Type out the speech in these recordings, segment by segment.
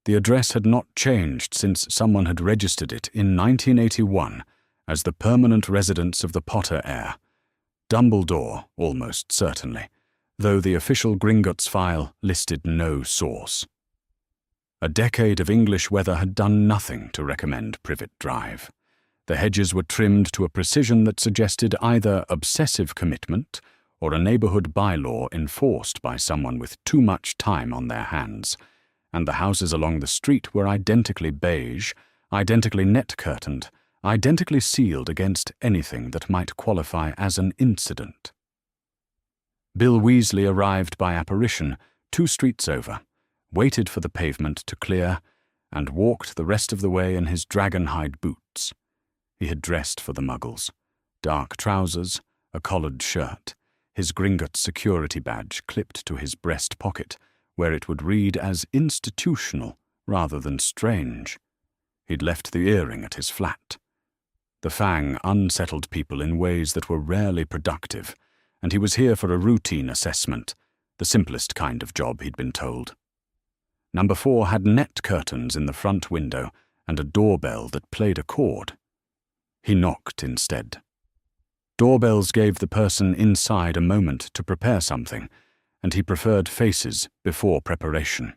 The address had not changed since someone had registered it in 1981 as the permanent residence of the Potter heir. Dumbledore, almost certainly, though the official Gringotts file listed no source. A decade of English weather had done nothing to recommend Privet Drive. The hedges were trimmed to a precision that suggested either obsessive commitment or a neighborhood bylaw enforced by someone with too much time on their hands, and the houses along the street were identically beige, identically net-curtained, identically sealed against anything that might qualify as an incident. Bill Weasley arrived by apparition 2 streets over, waited for the pavement to clear, and walked the rest of the way in his dragon-hide boots. He had dressed for the Muggles. Dark trousers, a collared shirt, his Gringotts security badge clipped to his breast pocket, where it would read as institutional rather than strange. He'd left the earring at his flat. The Fang unsettled people in ways that were rarely productive, and he was here for a routine assessment, the simplest kind of job, he'd been told. Number 4 had net curtains in the front window and a doorbell that played a chord. He knocked instead. Doorbells gave the person inside a moment to prepare something, and he preferred faces before preparation.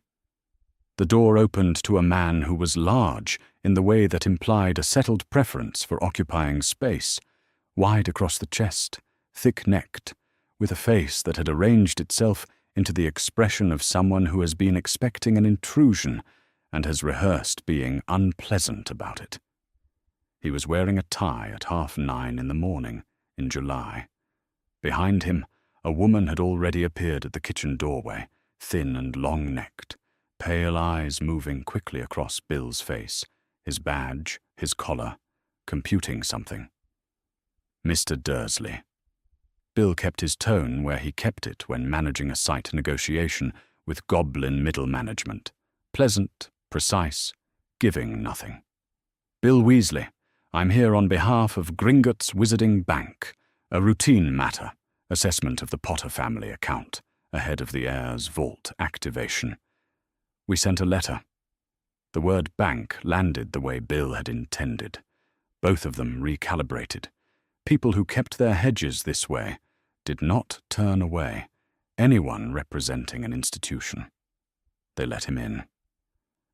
The door opened to a man who was large in the way that implied a settled preference for occupying space, wide across the chest, thick-necked, with a face that had arranged itself into the expression of someone who has been expecting an intrusion and has rehearsed being unpleasant about it. He was wearing a tie at 9:30 in the morning in July. Behind him, a woman had already appeared at the kitchen doorway, thin and long-necked, pale eyes moving quickly across Bill's face, his badge, his collar, computing something. Mr. Dursley. Bill kept his tone where he kept it when managing a site negotiation with goblin middle management. Pleasant, precise, giving nothing. Bill Weasley, I'm here on behalf of Gringotts Wizarding Bank, a routine matter, assessment of the Potter family account, ahead of the heir's vault activation. We sent a letter. The word bank landed the way Bill had intended. Both of them recalibrated. People who kept their hedges this way did not turn away anyone representing an institution. They let him in.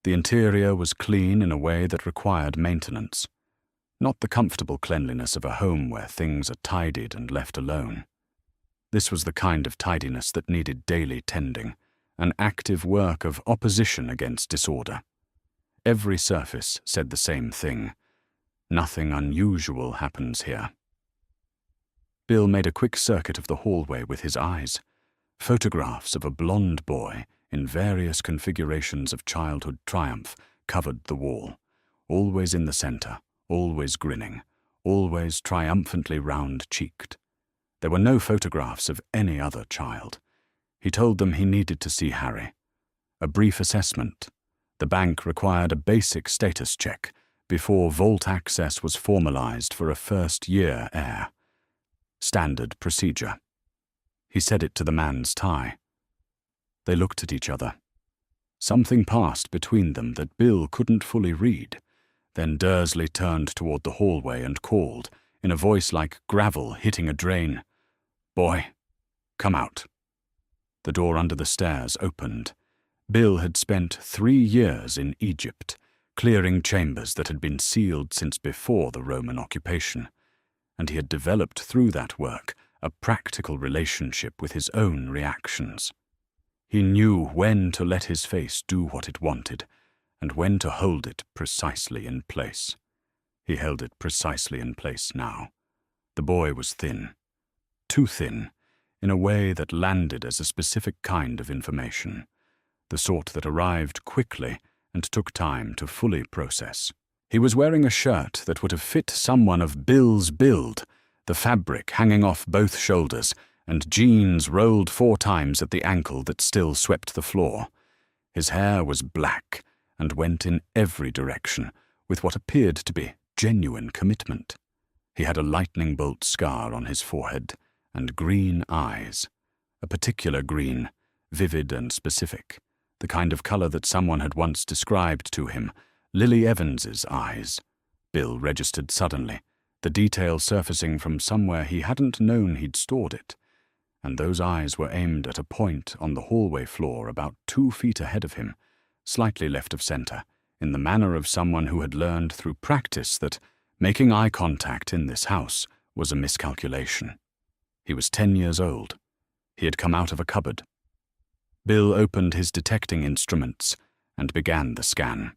The interior was clean in a way that required maintenance. Not the comfortable cleanliness of a home where things are tidied and left alone. This was the kind of tidiness that needed daily tending, an active work of opposition against disorder. Every surface said the same thing. Nothing unusual happens here. Bill made a quick circuit of the hallway with his eyes. Photographs of a blond boy in various configurations of childhood triumph covered the wall, always in the center, always grinning, always triumphantly round-cheeked. There were no photographs of any other child. He told them he needed to see Harry. A brief assessment. The bank required a basic status check before vault access was formalized for a first-year heir. Standard procedure. He said it to the man's tie. They looked at each other. Something passed between them that Bill couldn't fully read. Then Dursley turned toward the hallway and called, in a voice like gravel hitting a drain, "Boy, come out." The door under the stairs opened. Bill had spent 3 years in Egypt, clearing chambers that had been sealed since before the Roman occupation, and he had developed through that work a practical relationship with his own reactions. He knew when to let his face do what it wanted, and when to hold it precisely in place. He held it precisely in place now. The boy was thin. Too thin, in a way that landed as a specific kind of information, the sort that arrived quickly and took time to fully process. He was wearing a shirt that would have fit someone of Bill's build, the fabric hanging off both shoulders, and jeans rolled 4 times at the ankle that still swept the floor. His hair was black and went in every direction, with what appeared to be genuine commitment. He had a lightning bolt scar on his forehead, and green eyes, a particular green, vivid and specific, the the kind of color that someone had once described to him, Lily Evans's eyes. Bill registered suddenly, the detail surfacing from somewhere he hadn't known he'd stored it, and those eyes were aimed at a point on the hallway floor about 2 feet ahead of him, slightly left of center, in the manner of someone who had learned through practice that making eye contact in this house was a miscalculation. He was 10 years old. He had come out of a cupboard. Bill opened his detecting instruments and began the scan.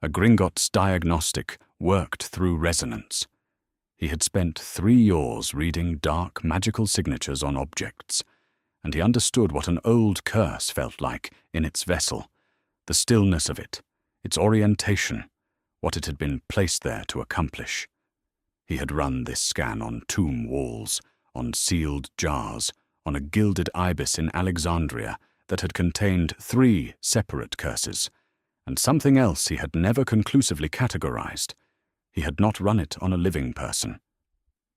A Gringotts diagnostic worked through resonance. He had spent 3 years reading dark, magical signatures on objects, and he understood what an old curse felt like in its vessel, the stillness of it, its orientation, what it had been placed there to accomplish. He had run this scan on tomb walls, on sealed jars, on a gilded ibis in Alexandria that had contained 3 separate curses, and something else he had never conclusively categorized. He had not run it on a living person.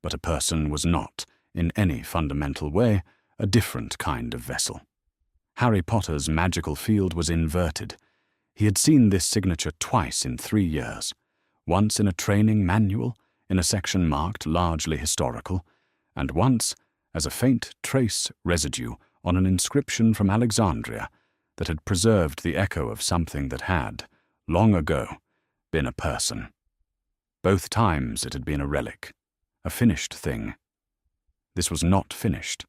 But a person was not, in any fundamental way, a different kind of vessel. Harry Potter's magical field was inverted. He had seen this signature twice in 3 years, once in a training manual, in a section marked largely historical, and once as a faint trace residue on an inscription from Alexandria that had preserved the echo of something that had, long ago, been a person. Both times it had been a relic, a finished thing. This was not finished.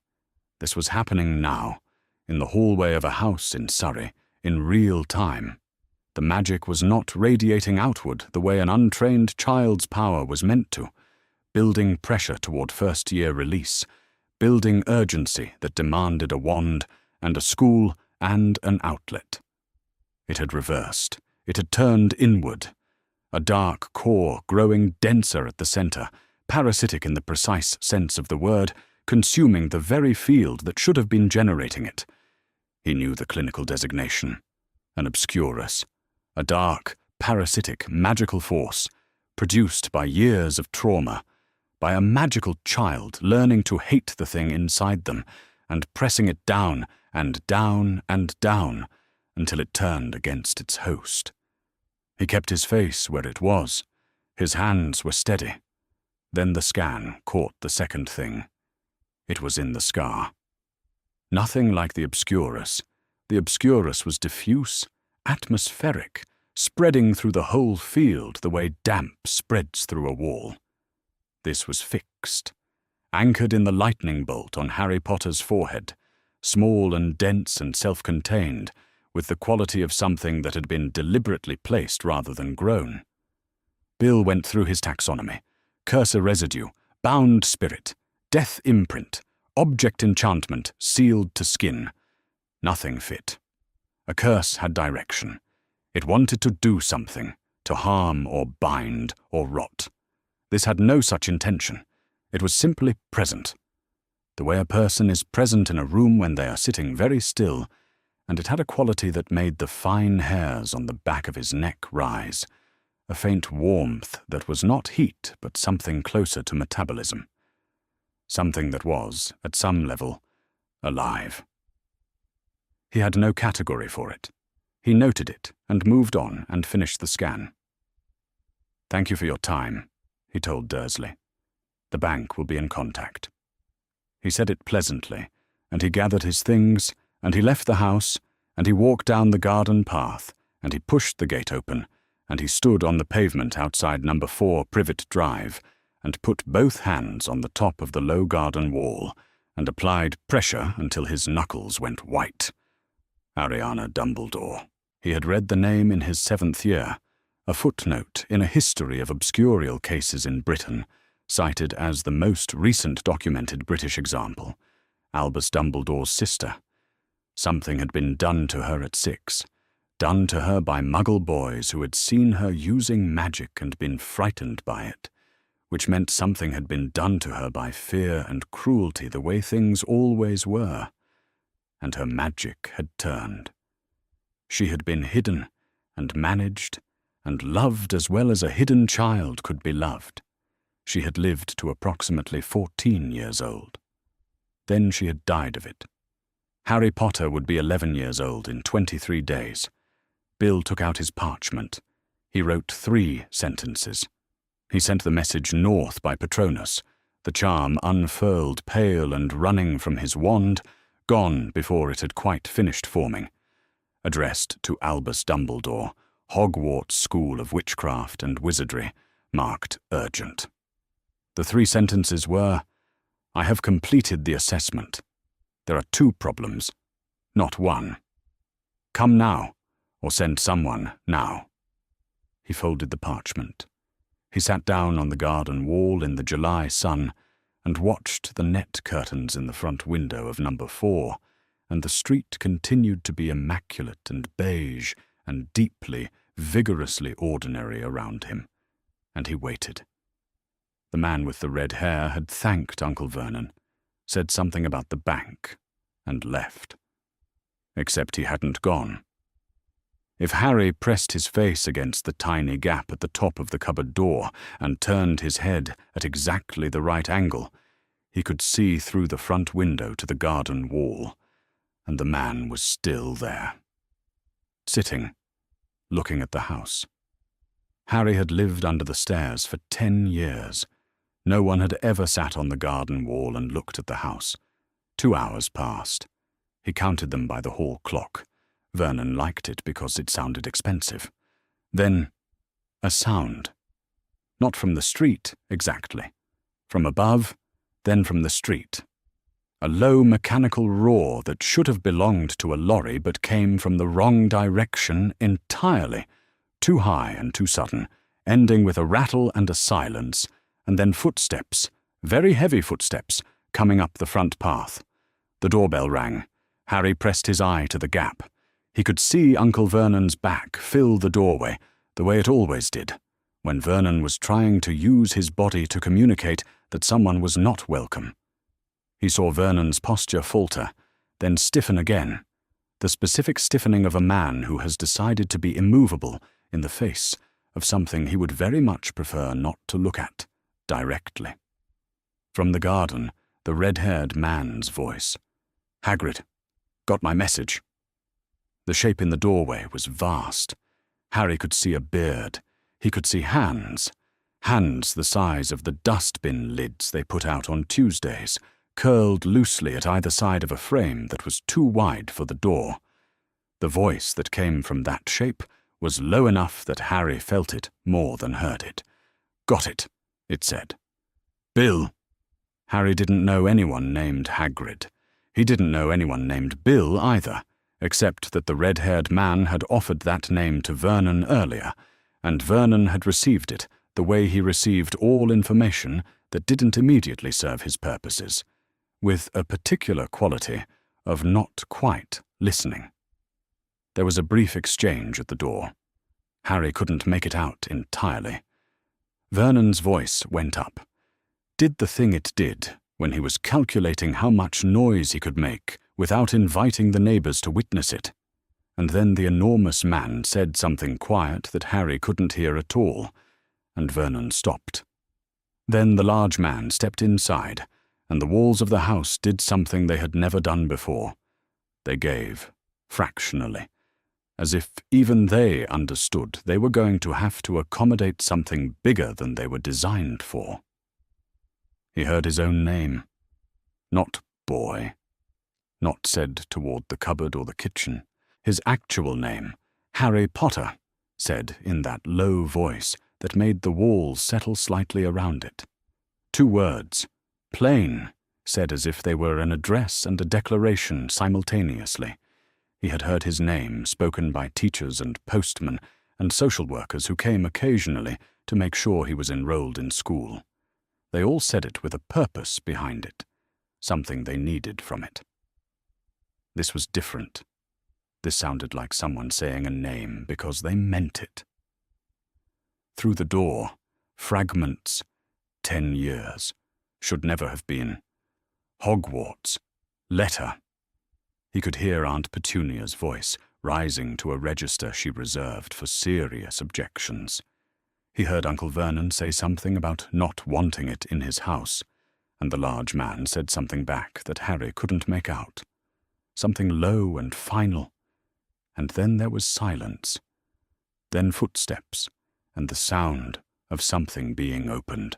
This was happening now, in the hallway of a house in Surrey, in real time. The magic was not radiating outward the way an untrained child's power was meant to, building pressure toward first-year release, building urgency that demanded a wand and a school and an outlet. It had reversed. It had turned inward. A dark core growing denser at the center, parasitic in the precise sense of the word, consuming the very field that should have been generating it. He knew the clinical designation. An obscurus. A dark, parasitic, magical force, produced by years of trauma, by a magical child learning to hate the thing inside them and pressing it down and down and down until it turned against its host. He kept his face where it was. His hands were steady. Then the scan caught the second thing. It was in the scar. Nothing like the obscurus. The obscurus was diffuse, atmospheric, spreading through the whole field the way damp spreads through a wall. This was fixed, anchored in the lightning bolt on Harry Potter's forehead, small and dense and self-contained, with the quality of something that had been deliberately placed rather than grown. Bill went through his taxonomy: cursor residue, bound spirit, death imprint, object enchantment sealed to skin. Nothing fit. A curse had direction. It wanted to do something, to harm or bind or rot. This had no such intention. It was simply present. The way a person is present in a room when they are sitting very still, and it had a quality that made the fine hairs on the back of his neck rise, a faint warmth that was not heat but something closer to metabolism. Something that was, at some level, alive. He had no category for it. He noted it and moved on and finished the scan. "Thank you for your time," he told Dursley. "The bank will be in contact." He said it pleasantly, and he gathered his things, and he left the house, and he walked down the garden path, and he pushed the gate open, and he stood on the pavement outside number 4 Privet Drive, and put both hands on the top of the low garden wall, and applied pressure until his knuckles went white. Ariana Dumbledore. He had read the name in his 7th year, a footnote in a history of obscurial cases in Britain, cited as the most recent documented British example, Albus Dumbledore's sister. Something had been done to her at 6, done to her by Muggle boys who had seen her using magic and been frightened by it, which meant something had been done to her by fear and cruelty the way things always were, and her magic had turned. She had been hidden and managed and loved as well as a hidden child could be loved. She had lived to approximately 14 years old. Then she had died of it. Harry Potter would be 11 years old in 23 days. Bill took out his parchment. He wrote 3 sentences. He sent the message north by Patronus, the charm unfurled pale and running from his wand, gone before it had quite finished forming. Addressed to Albus Dumbledore, Hogwarts School of Witchcraft and Wizardry, marked urgent. The 3 sentences were, "I have completed the assessment. There are 2 problems, not 1. Come now, or send someone now." He folded the parchment. He sat down on the garden wall in the July sun and watched the net curtains in the front window of number 4, and the street continued to be immaculate and beige and deeply, vigorously ordinary around him, and he waited. The man with the red hair had thanked Uncle Vernon, said something about the bank, and left. Except he hadn't gone. If Harry pressed his face against the tiny gap at the top of the cupboard door and turned his head at exactly the right angle, he could see through the front window to the garden wall, and the man was still there. Sitting, looking at the house. Harry had lived under the stairs for 10 years. No one had ever sat on the garden wall and looked at the house. 2 hours passed. He counted them by the hall clock. Vernon liked it because it sounded expensive. Then, a sound. Not from the street, exactly. From above, then from the street. A low mechanical roar that should have belonged to a lorry but came from the wrong direction entirely. Too high and too sudden, ending with a rattle and a silence, and then footsteps, very heavy footsteps, coming up the front path. The doorbell rang. Harry pressed his eye to the gap. He could see Uncle Vernon's back fill the doorway, the way it always did, when Vernon was trying to use his body to communicate that someone was not welcome. He saw Vernon's posture falter, then stiffen again, the specific stiffening of a man who has decided to be immovable in the face of something he would very much prefer not to look at directly. From the garden, the red-haired man's voice. "Hagrid, got my message." The shape in the doorway was vast. Harry could see a beard. He could see hands. Hands the size of the dustbin lids they put out on Tuesdays, curled loosely at either side of a frame that was too wide for the door. The voice that came from that shape was low enough that Harry felt it more than heard it. "Got it," it said. "Bill." Harry didn't know anyone named Hagrid. He didn't know anyone named Bill either, except that the red-haired man had offered that name to Vernon earlier, and Vernon had received it the way he received all information that didn't immediately serve his purposes, with a particular quality of not quite listening. There was a brief exchange at the door. Harry couldn't make it out entirely. Vernon's voice went up. Did the thing it did when he was calculating how much noise he could make without inviting the neighbors to witness it. And then the enormous man said something quiet that Harry couldn't hear at all, and Vernon stopped. Then the large man stepped inside, and the walls of the house did something they had never done before. They gave, fractionally, as if even they understood they were going to have to accommodate something bigger than they were designed for. He heard his own name. Not boy. Not said toward the cupboard or the kitchen. His actual name, Harry Potter, said in that low voice that made the walls settle slightly around it. 2 words, plain, said as if they were an address and a declaration simultaneously. He had heard his name spoken by teachers and postmen and social workers who came occasionally to make sure he was enrolled in school. They all said it with a purpose behind it, something they needed from it. This was different. This sounded like someone saying a name because they meant it. Through the door, fragments, 10 years, should never have been. Hogwarts, letter. He could hear Aunt Petunia's voice rising to a register she reserved for serious objections. He heard Uncle Vernon say something about not wanting it in his house, and the large man said something back that Harry couldn't make out. something low and final. And then there was silence. Then footsteps, and the sound of something being opened.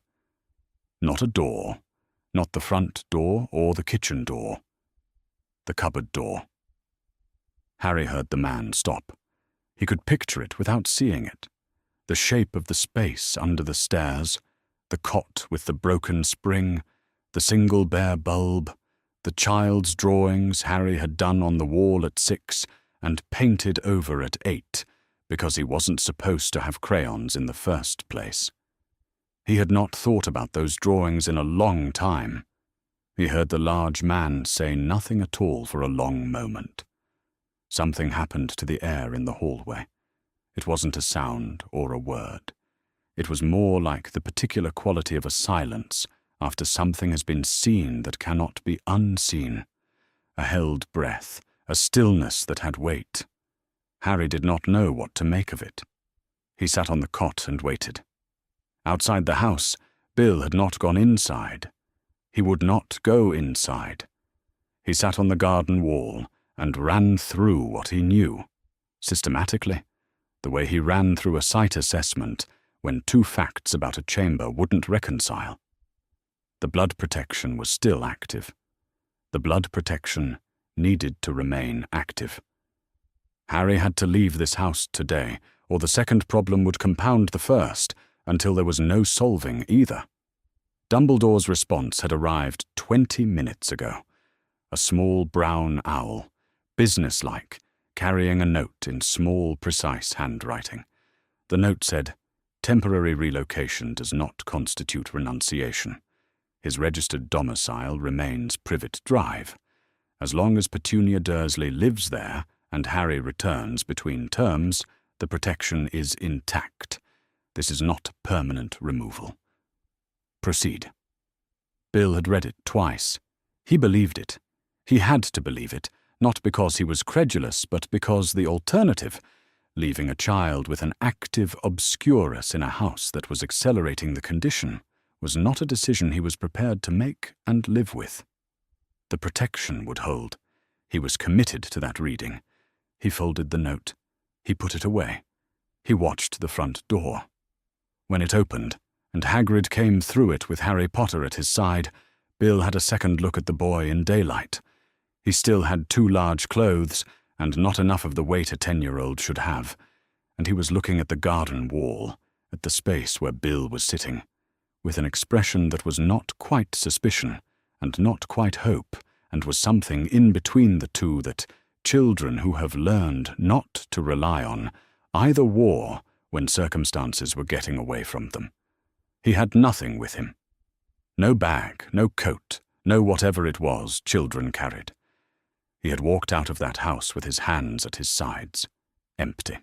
Not a door, not the front door or the kitchen door. The cupboard door. Harry heard the man stop. He could picture it without seeing it. The shape of the space under the stairs, the cot with the broken spring, the single bare bulb, the child's drawings Harry had done on the wall at 6 and painted over at 8 because he wasn't supposed to have crayons in the first place. He had not thought about those drawings in a long time. He heard the large man say nothing at all for a long moment. Something happened to the air in the hallway. It wasn't a sound or a word. It was more like the particular quality of a silence after something has been seen that cannot be unseen. A held breath, a stillness that had weight. Harry did not know what to make of it. He sat on the cot and waited. Outside the house, Bill had not gone inside. He would not go inside. He sat on the garden wall and ran through what he knew, systematically, the way he ran through a sight assessment when 2 facts about a chamber wouldn't reconcile. The blood protection was still active. The blood protection needed to remain active. Harry had to leave this house today, or the second problem would compound the first until there was no solving either. Dumbledore's response had arrived 20 minutes ago. A small brown owl, businesslike, carrying a note in small, precise handwriting. The note said, "Temporary relocation does not constitute renunciation. His registered domicile remains Privet Drive. As long as Petunia Dursley lives there and Harry returns between terms, the protection is intact. This is not permanent removal. Proceed." Bill had read it twice. He believed it. He had to believe it, not because he was credulous, but because the alternative, leaving a child with an active obscurus in a house that was accelerating the condition, was not a decision he was prepared to make and live with. The protection would hold. He was committed to that reading. He folded the note. He put it away. He watched the front door. When it opened, and Hagrid came through it with Harry Potter at his side, Bill had a second look at the boy in daylight. He still had 2 large clothes, and not enough of the weight a 10-year-old should have, and he was looking at the garden wall, at the space where Bill was sitting, with an expression that was not quite suspicion, and not quite hope, and was something in between the two that children who have learned not to rely on either wore when circumstances were getting away from them. He had nothing with him. No bag, no coat, no whatever it was children carried. He had walked out of that house with his hands at his sides, empty.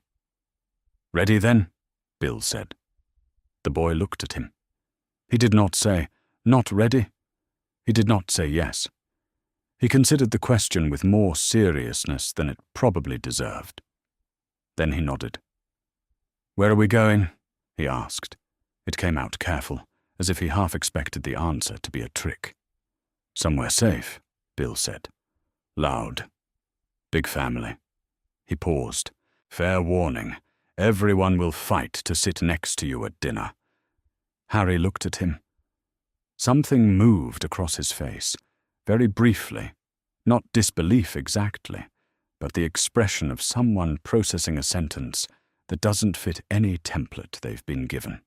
"Ready then?" Bill said. The boy looked at him. He did not say, "Not ready." He did not say yes. He considered the question with more seriousness than it probably deserved. Then he nodded. "Where are we going?" he asked. It came out careful, as if he half expected the answer to be a trick. "Somewhere safe," Bill said. Loud. "Big family." He paused. "Fair warning, everyone will fight to sit next to you at dinner." Harry looked at him. Something moved across his face, very briefly, not disbelief exactly, but the expression of someone processing a sentence that doesn't fit any template they've been given.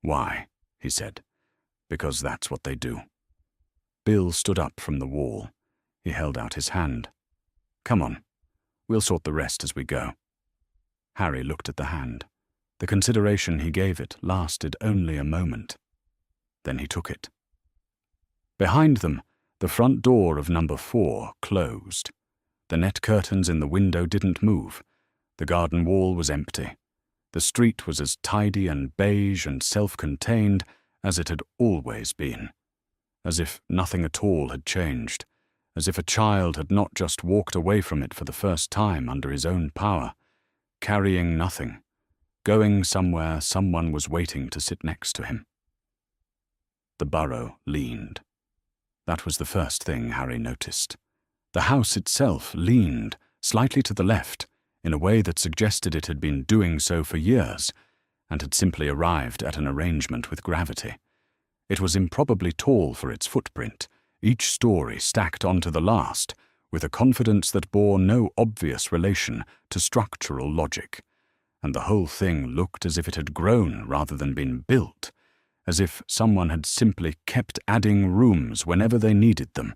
"Why?" he said. "Because that's what they do." Bill stood up from the wall. He held out his hand. "Come on. We'll sort the rest as we go." Harry looked at the hand. The consideration he gave it lasted only a moment. Then he took it. Behind them, the front door of number 4 closed. The net curtains in the window didn't move. The garden wall was empty. The street was as tidy and beige and self-contained as it had always been, as if nothing at all had changed, as if a child had not just walked away from it for the first time under his own power, carrying nothing, going somewhere someone was waiting to sit next to him. The burrow leaned. That was the first thing Harry noticed. The house itself leaned slightly to the left in a way that suggested it had been doing so for years and had simply arrived at an arrangement with gravity. It was improbably tall for its footprint, each story stacked onto the last, with a confidence that bore no obvious relation to structural logic, and the whole thing looked as if it had grown rather than been built, as if someone had simply kept adding rooms whenever they needed them,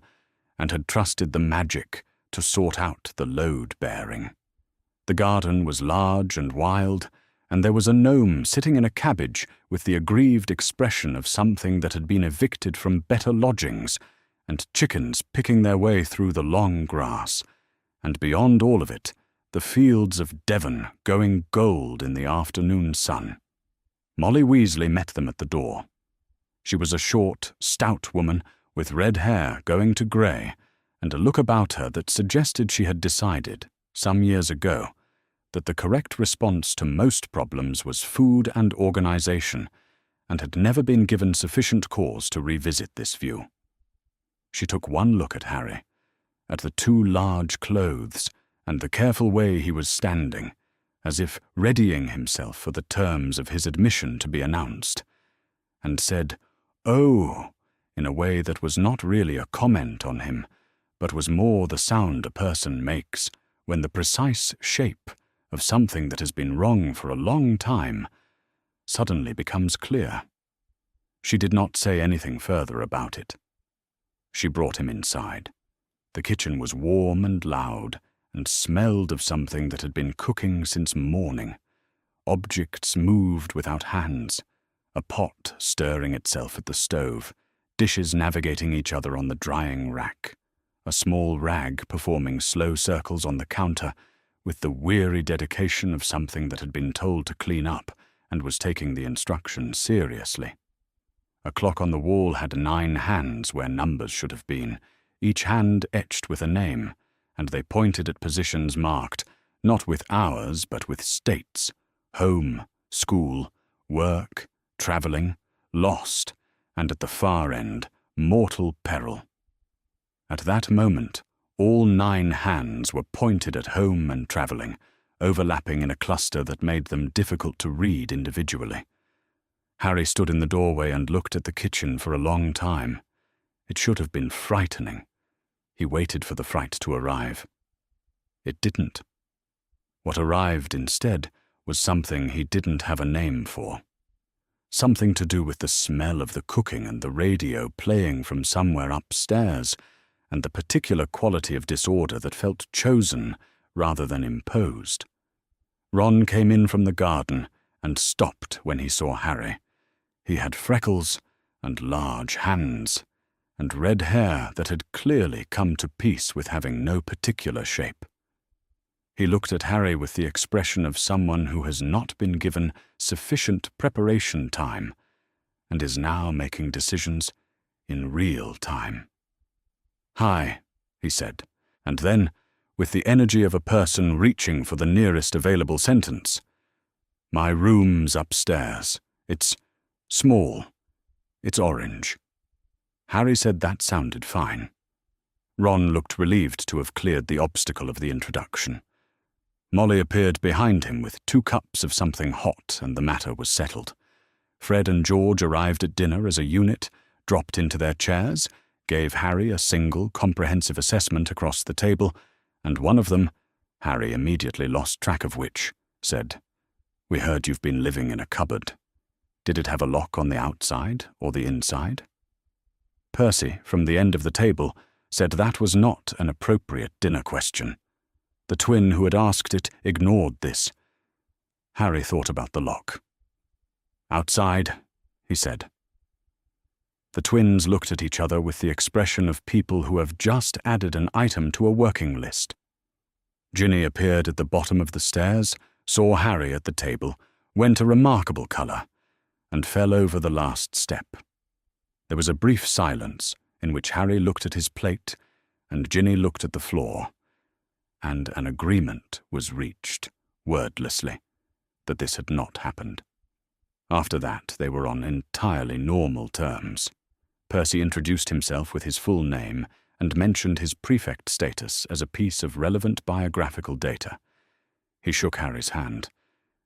and had trusted the magic to sort out the load-bearing. The garden was large and wild, and there was a gnome sitting in a cabbage with the aggrieved expression of something that had been evicted from better lodgings, and chickens picking their way through the long grass, and beyond all of it, the fields of Devon going gold in the afternoon sun. Molly Weasley met them at the door. She was a short, stout woman with red hair going to grey, and a look about her that suggested she had decided, some years ago, that the correct response to most problems was food and organisation, and had never been given sufficient cause to revisit this view. She took one look at Harry, at the two large clothes, and the careful way he was standing, as if readying himself for the terms of his admission to be announced, and said, "Oh," in a way that was not really a comment on him, but was more the sound a person makes when the precise shape of something that has been wrong for a long time suddenly becomes clear. She did not say anything further about it. She brought him inside. The kitchen was warm and loud, and smelled of something that had been cooking since morning. Objects moved without hands, a pot stirring itself at the stove, dishes navigating each other on the drying rack, a small rag performing slow circles on the counter, with the weary dedication of something that had been told to clean up and was taking the instructions seriously. A clock on the wall had 9 hands where numbers should have been, each hand etched with a name, and they pointed at positions marked, not with hours but with states: home, school, work, travelling, lost, and at the far end, mortal peril. At that moment, all 9 hands were pointed at home and travelling, overlapping in a cluster that made them difficult to read individually. Harry stood in the doorway and looked at the kitchen for a long time. It should have been frightening. He waited for the fright to arrive. It didn't. What arrived instead was something he didn't have a name for. Something to do with the smell of the cooking and the radio playing from somewhere upstairs, and the particular quality of disorder that felt chosen rather than imposed. Ron came in from the garden and stopped when he saw Harry. He had freckles and large hands, and red hair that had clearly come to peace with having no particular shape. He looked at Harry with the expression of someone who has not been given sufficient preparation time and is now making decisions in real time. "Hi," he said, and then, with the energy of a person reaching for the nearest available sentence, "My room's upstairs. It's small. It's orange." Harry said that sounded fine. Ron looked relieved to have cleared the obstacle of the introduction. Molly appeared behind him with 2 cups of something hot, and the matter was settled. Fred and George arrived at dinner as a unit, dropped into their chairs, gave Harry a single, comprehensive assessment across the table, and one of them, Harry immediately lost track of which, said, "We heard you've been living in a cupboard. Did it have a lock on the outside or the inside?" Percy, from the end of the table, said that was not an appropriate dinner question. The twin who had asked it ignored this. Harry thought about the lock. "Outside," he said. The twins looked at each other with the expression of people who have just added an item to a working list. Ginny appeared at the bottom of the stairs, saw Harry at the table, went a remarkable colour, and fell over the last step. There was a brief silence in which Harry looked at his plate and Ginny looked at the floor, and an agreement was reached, wordlessly, that this had not happened. After that, they were on entirely normal terms. Percy introduced himself with his full name and mentioned his prefect status as a piece of relevant biographical data. He shook Harry's hand.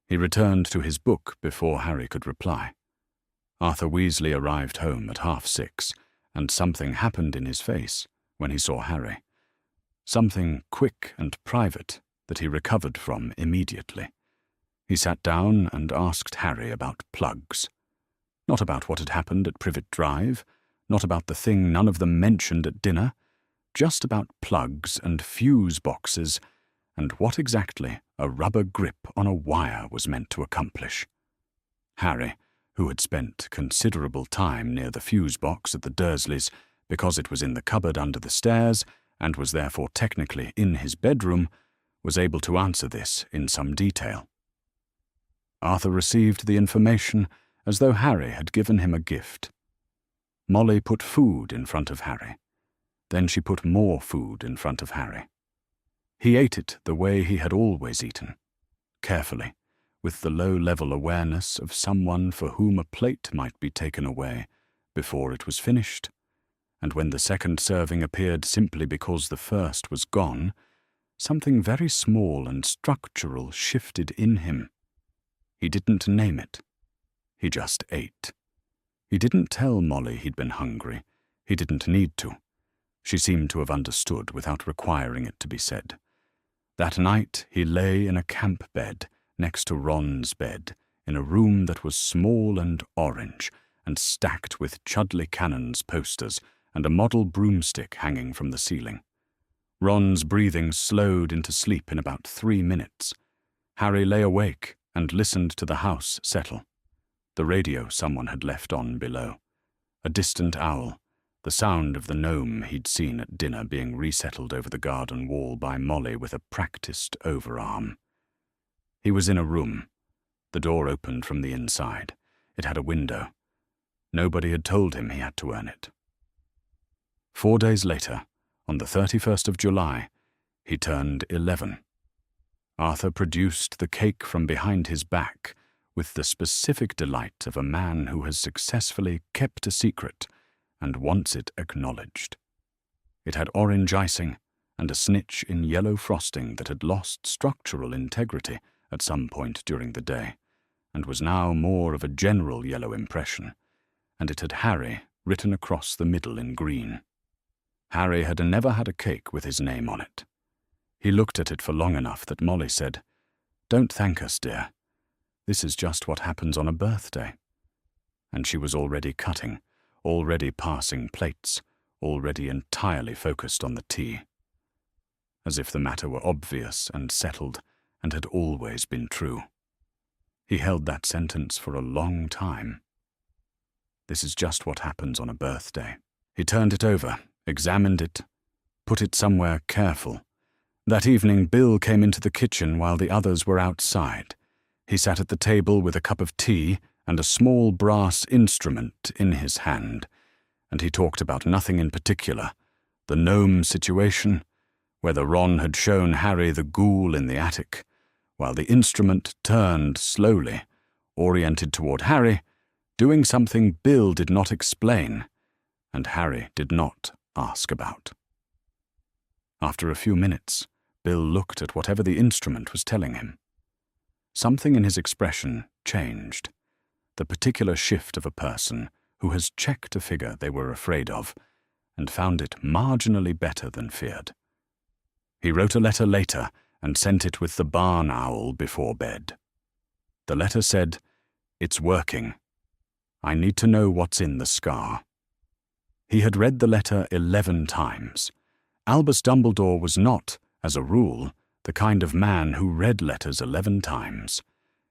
He returned to his book before Harry could reply. Arthur Weasley arrived home at 6:30, and something happened in his face when he saw Harry. Something quick and private that he recovered from immediately. He sat down and asked Harry about plugs. Not about what had happened at Privet Drive, not about the thing none of them mentioned at dinner, just about plugs and fuse boxes, and what exactly a rubber grip on a wire was meant to accomplish. Harry, who had spent considerable time near the fuse box at the Dursleys because it was in the cupboard under the stairs and was therefore technically in his bedroom, was able to answer this in some detail. Arthur received the information as though Harry had given him a gift. Molly put food in front of Harry. Then she put more food in front of Harry. He ate it the way he had always eaten, carefully, with the low-level awareness of someone for whom a plate might be taken away before it was finished, and when the second serving appeared simply because the first was gone, something very small and structural shifted in him. He didn't name it. He just ate. He didn't tell Molly he'd been hungry. He didn't need to. She seemed to have understood without requiring it to be said. That night he lay in a camp bed next to Ron's bed, in a room that was small and orange, and stacked with Chudley Cannon's posters and a model broomstick hanging from the ceiling. Ron's breathing slowed into sleep in about 3 minutes. Harry lay awake and listened to the house settle. The radio someone had left on below. A distant owl, the sound of the gnome he'd seen at dinner being resettled over the garden wall by Molly with a practiced overarm. He was in a room. The door opened from the inside. It had a window. Nobody had told him he had to earn it. 4 days later, on the 31st of July, he turned 11. Arthur produced the cake from behind his back with the specific delight of a man who has successfully kept a secret and wants it acknowledged. It had orange icing and a snitch in yellow frosting that had lost structural integrity at some point during the day, and was now more of a general yellow impression, and it had Harry written across the middle in green. Harry had never had a cake with his name on it. He looked at it for long enough that Molly said, "Don't thank us, dear. This is just what happens on a birthday." And she was already cutting, already passing plates, already entirely focused on the tea. As if the matter were obvious and settled, and had always been true. He held that sentence for a long time. This is just what happens on a birthday. He turned it over, examined it, put it somewhere careful. That evening Bill came into the kitchen while the others were outside. He sat at the table with a cup of tea and a small brass instrument in his hand, and he talked about nothing in particular, the gnome situation, whether Ron had shown Harry the ghoul in the attic, while the instrument turned slowly, oriented toward Harry, doing something Bill did not explain, and Harry did not ask about. After a few minutes, Bill looked at whatever the instrument was telling him. Something in his expression changed, the particular shift of a person who has checked a figure they were afraid of and found it marginally better than feared. He wrote a letter later and sent it with the barn owl before bed. The letter said, "It's working. I need to know what's in the scar." He had read the letter 11 times. Albus Dumbledore was not, as a rule, the kind of man who read letters 11 times.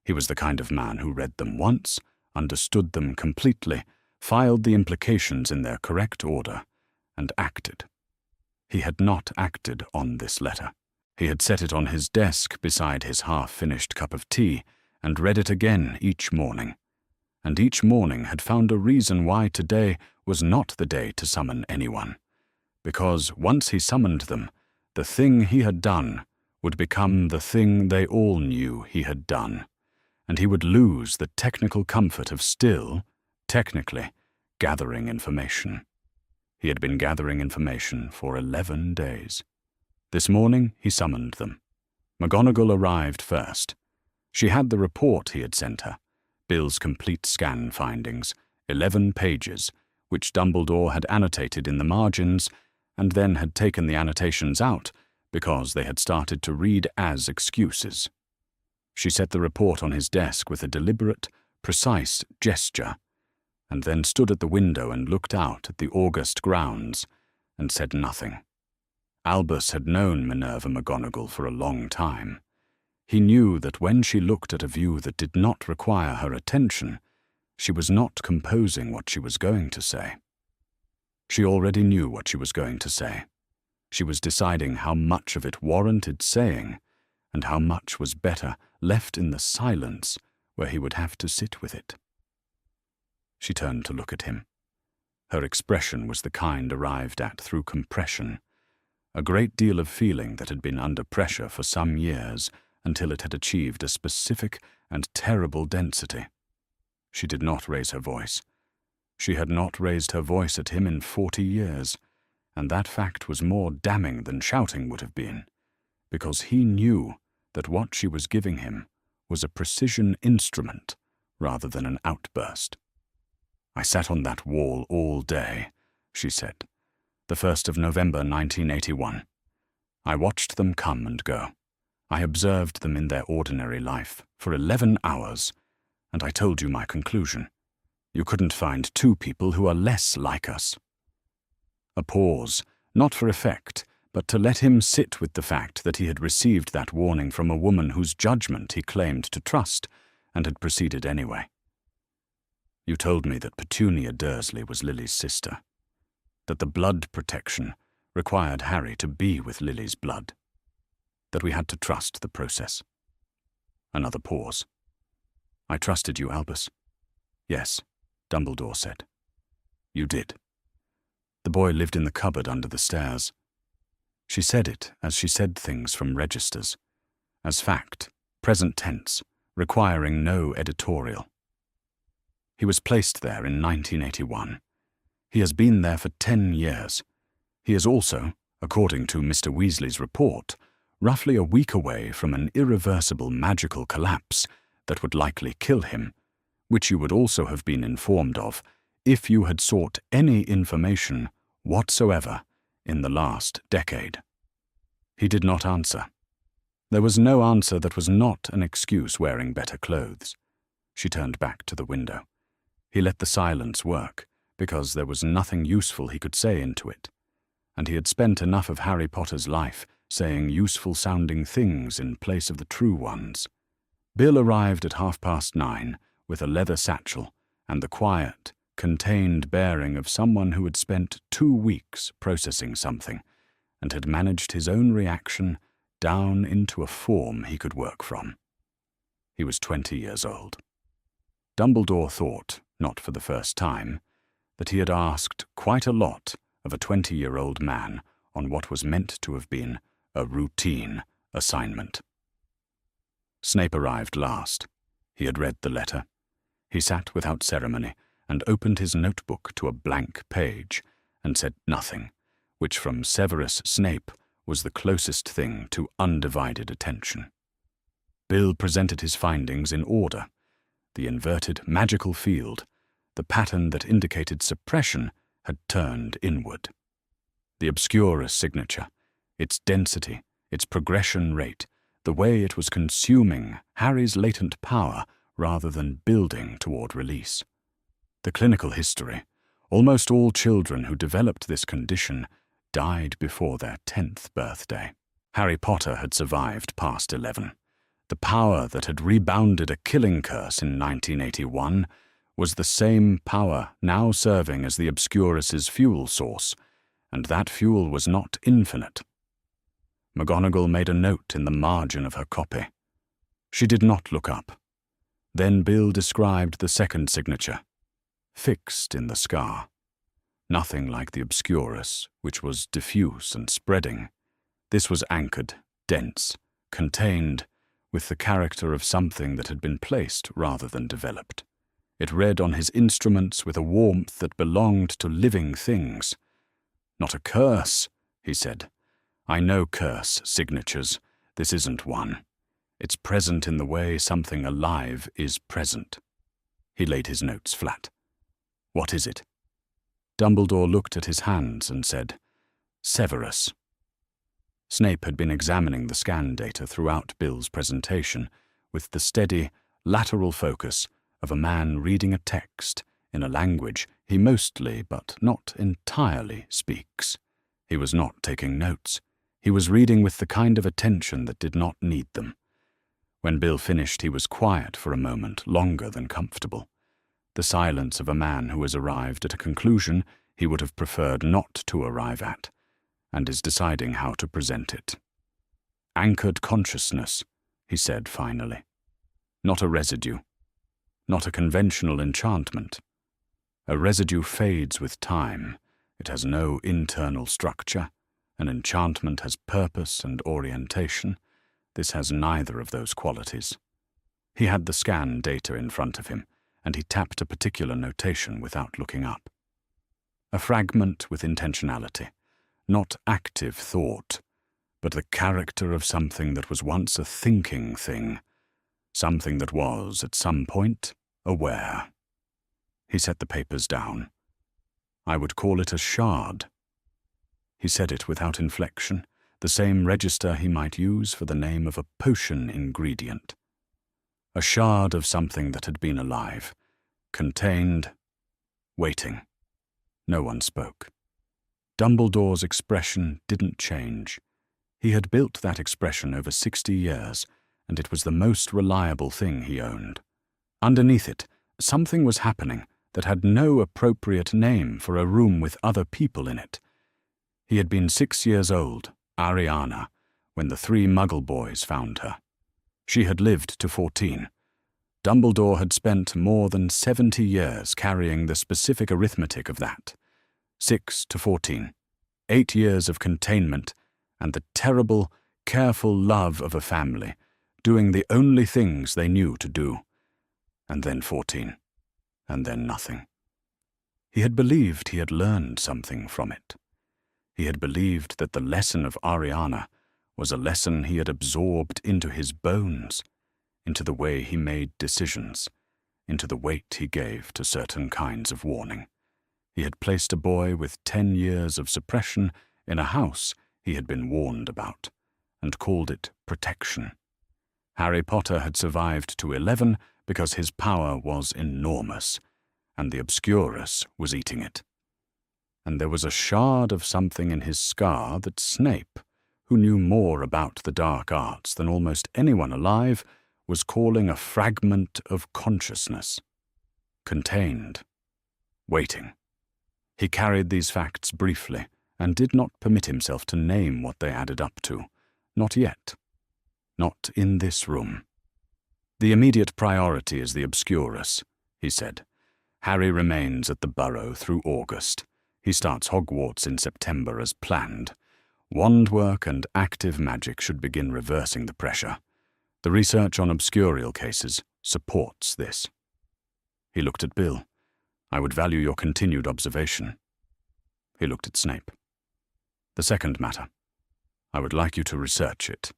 He was the kind of man who read them once, understood them completely, filed the implications in their correct order, and acted. He had not acted on this letter. He had set it on his desk beside his half-finished cup of tea and read it again each morning. And each morning had found a reason why today was not the day to summon anyone. Because once he summoned them, the thing he had done would become the thing they all knew he had done, and he would lose the technical comfort of still, technically, gathering information. He had been gathering information for 11 days. This morning he summoned them. McGonagall arrived first. She had the report he had sent her, Bill's complete scan findings, 11 pages, which Dumbledore had annotated in the margins and then had taken the annotations out because they had started to read as excuses. She set the report on his desk with a deliberate, precise gesture, and then stood at the window and looked out at the August grounds and said nothing. Albus had known Minerva McGonagall for a long time. He knew that when she looked at a view that did not require her attention, she was not composing what she was going to say. She already knew what she was going to say. She was deciding how much of it warranted saying and how much was better left in the silence where he would have to sit with it. She turned to look at him. Her expression was the kind arrived at through compression, a great deal of feeling that had been under pressure for some years until it had achieved a specific and terrible density. She did not raise her voice. She had not raised her voice at him in 40 years, and that fact was more damning than shouting would have been, because he knew that what she was giving him was a precision instrument rather than an outburst. "I sat on that wall all day," she said, "the 1st of November 1981. I watched them come and go. I observed them in their ordinary life for 11 hours, and I told you my conclusion. You couldn't find two people who are less like us." A pause, not for effect, but to let him sit with the fact that he had received that warning from a woman whose judgment he claimed to trust, and had proceeded anyway. "You told me that Petunia Dursley was Lily's sister, that the blood protection required Harry to be with Lily's blood, that we had to trust the process." Another pause. "I trusted you, Albus." "Yes," Dumbledore said. "You did. The boy lived in the cupboard under the stairs." She said it as she said things from registers, as fact, present tense, requiring no editorial. "He was placed there in 1981. He has been there for 10 years. He is also, according to Mr. Weasley's report, roughly a week away from an irreversible magical collapse that would likely kill him, which you would also have been informed of if you had sought any information whatsoever in the last decade." He did not answer. There was no answer that was not an excuse wearing better clothes. She turned back to the window. He let the silence work, because there was nothing useful he could say into it, and he had spent enough of Harry Potter's life saying useful-sounding things in place of the true ones. Bill arrived at 9:30 with a leather satchel and the quiet, contained bearing of someone who had spent 2 weeks processing something and had managed his own reaction down into a form he could work from. He was 20 years old. Dumbledore thought, not for the first time, that he had asked quite a lot of a 20-year-old man on what was meant to have been a routine assignment. Snape arrived last. He had read the letter. He sat without ceremony and opened his notebook to a blank page and said nothing, which from Severus Snape was the closest thing to undivided attention. Bill presented his findings in order. The inverted magical field, the pattern that indicated suppression, had turned inward. The Obscura signature, its density, its progression rate, the way it was consuming Harry's latent power rather than building toward release. The clinical history, almost all children who developed this condition died before their 10th birthday. Harry Potter had survived past 11. The power that had rebounded a killing curse in 1981 was the same power now serving as the Obscurus's fuel source, and that fuel was not infinite. McGonagall made a note in the margin of her copy. She did not look up. Then Bill described the second signature, fixed in the scar. Nothing like the Obscurus, which was diffuse and spreading. This was anchored, dense, contained, with the character of something that had been placed rather than developed. It read on his instruments with a warmth that belonged to living things, Not a curse, he said. I know curse signatures. This isn't one. It's present in the way something alive is present. He laid his notes flat. What is it? Dumbledore looked at his hands and said, Severus. Snape had been examining the scan data throughout Bill's presentation with the steady, lateral focus of a man reading a text in a language he mostly, but not entirely, speaks. He was not taking notes. He was reading with the kind of attention that did not need them. When Bill finished, he was quiet for a moment, longer than comfortable. The silence of a man who has arrived at a conclusion he would have preferred not to arrive at, and is deciding how to present it. Anchored consciousness, he said finally. Not a residue. Not a conventional enchantment. A residue fades with time. It has no internal structure. An enchantment has purpose and orientation. This has neither of those qualities. He had the scan data in front of him, and he tapped a particular notation without looking up. A fragment with intentionality, not active thought, but the character of something that was once a thinking thing, something that was, at some point, aware. He set the papers down. I would call it a shard. He said it without inflection, the same register he might use for the name of a potion ingredient. A shard of something that had been alive, contained, waiting. No one spoke. Dumbledore's expression didn't change. He had built that expression over 60 years, and it was the most reliable thing he owned. Underneath it, something was happening that had no appropriate name for a room with other people in it. He had been 6 years old, Ariana, when the 3 Muggle boys found her. She had lived to 14. Dumbledore had spent more than 70 years carrying the specific arithmetic of that. 6 to 14. 8 years of containment and the terrible, careful love of a family, doing the only things they knew to do. And then 14. And then nothing. He had believed he had learned something from it. He had believed that the lesson of Ariana was a lesson he had absorbed into his bones, into the way he made decisions, into the weight he gave to certain kinds of warning. He had placed a boy with 10 years of suppression in a house he had been warned about, and called it protection. Harry Potter had survived to 11 because his power was enormous, and the Obscurus was eating it. And there was a shard of something in his scar that Snape, who knew more about the dark arts than almost anyone alive, was calling a fragment of consciousness. Contained. Waiting. He carried these facts briefly, and did not permit himself to name what they added up to. Not yet. Not in this room. The immediate priority is the Obscurus, he said. Harry remains at the Burrow through August. He starts Hogwarts in September as planned. Wand work and active magic should begin reversing the pressure. The research on Obscurial cases supports this. He looked at Bill. I would value your continued observation. He looked at Snape. The second matter. I would like you to research it.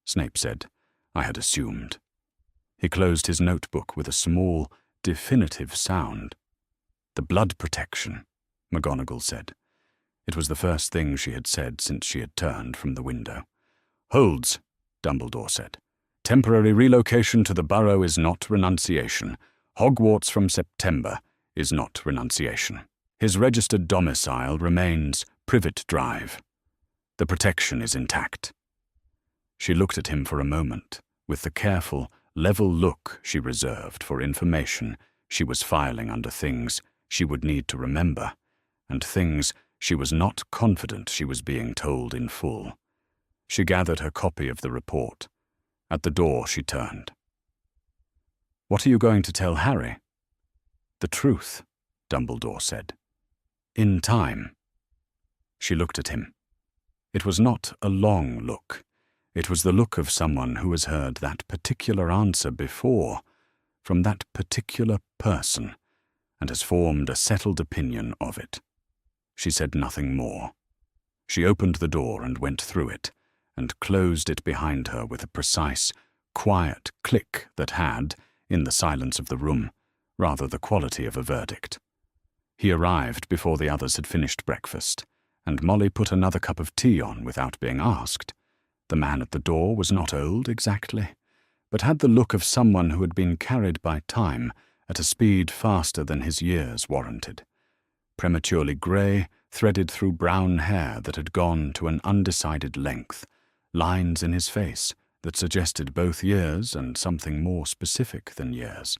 Snape said, I had assumed. He closed his notebook with a small, definitive sound. The blood protection, McGonagall said. It was the first thing she had said since she had turned from the window. Holds, Dumbledore said. Temporary relocation to the Burrow is not renunciation. Hogwarts from September is not renunciation. His registered domicile remains Privet Drive. The protection is intact. She looked at him for a moment, with the careful, level look she reserved for information she was filing under things she would need to remember, and things she was not confident she was being told in full. She gathered her copy of the report. At the door she turned. What are you going to tell Harry? The truth, Dumbledore said. In time. She looked at him. It was not a long look. It was the look of someone who has heard that particular answer before, from that particular person, and has formed a settled opinion of it. She said nothing more. She opened the door and went through it, and closed it behind her with a precise, quiet click that had, in the silence of the room, rather the quality of a verdict. He arrived before the others had finished breakfast, and Molly put another cup of tea on without being asked. The man at the door was not old exactly, but had the look of someone who had been carried by time at a speed faster than his years warranted. Prematurely grey, threaded through brown hair that had gone to an undecided length, lines in his face that suggested both years and something more specific than years,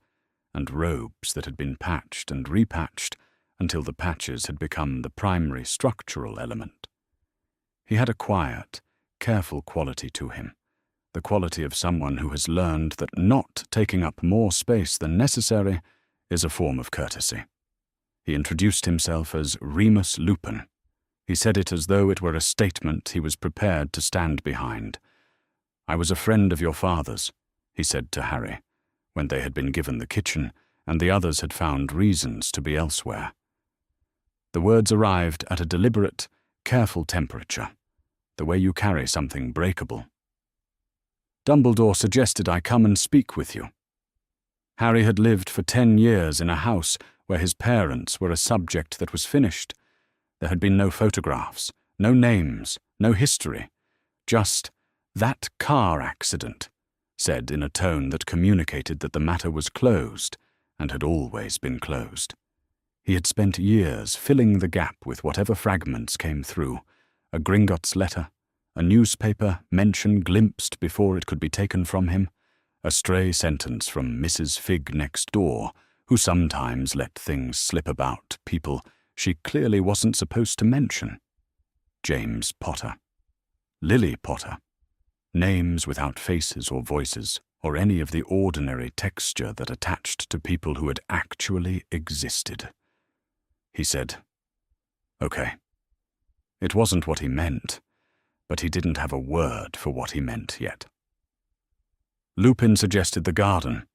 and robes that had been patched and repatched until the patches had become the primary structural element. He had a quiet, careful quality to him, the quality of someone who has learned that not taking up more space than necessary is a form of courtesy. He introduced himself as Remus Lupin. He said it as though it were a statement he was prepared to stand behind. "I was a friend of your father's," he said to Harry, when they had been given the kitchen and the others had found reasons to be elsewhere. The words arrived at a deliberate, careful temperature, the way you carry something breakable. "Dumbledore suggested I come and speak with you." Harry had lived for 10 years in a house where his parents were a subject that was finished. There had been no photographs, no names, no history, just "that car accident," said in a tone that communicated that the matter was closed and had always been closed. He had spent years filling the gap with whatever fragments came through, a Gringotts letter, a newspaper mention glimpsed before it could be taken from him, a stray sentence from Mrs. Figg next door, who sometimes let things slip about people she clearly wasn't supposed to mention. James Potter. Lily Potter. Names without faces or voices, or any of the ordinary texture that attached to people who had actually existed. He said, "Okay." It wasn't what he meant, but he didn't have a word for what he meant yet. Lupin suggested the garden.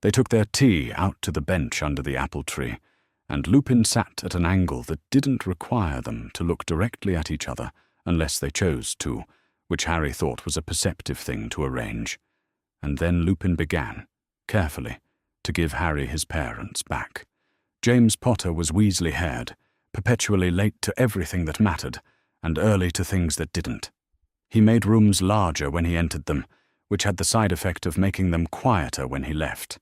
They took their tea out to the bench under the apple tree, and Lupin sat at an angle that didn't require them to look directly at each other unless they chose to, which Harry thought was a perceptive thing to arrange. And then Lupin began, carefully, to give Harry his parents back. James Potter was Weasley-haired, perpetually late to everything that mattered, and early to things that didn't. He made rooms larger when he entered them, which had the side effect of making them quieter when he left.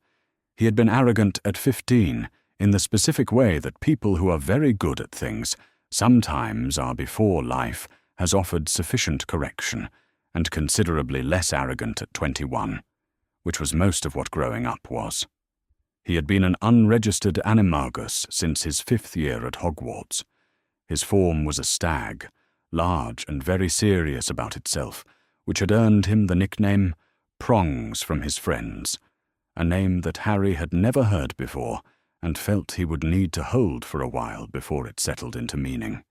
He had been arrogant at 15, in the specific way that people who are very good at things sometimes are before life has offered sufficient correction, and considerably less arrogant at 21, which was most of what growing up was. He had been an unregistered animagus since his 5th year at Hogwarts. His form was a stag, large and very serious about itself, which had earned him the nickname Prongs from his friends, a name that Harry had never heard before and felt he would need to hold for a while before it settled into meaning.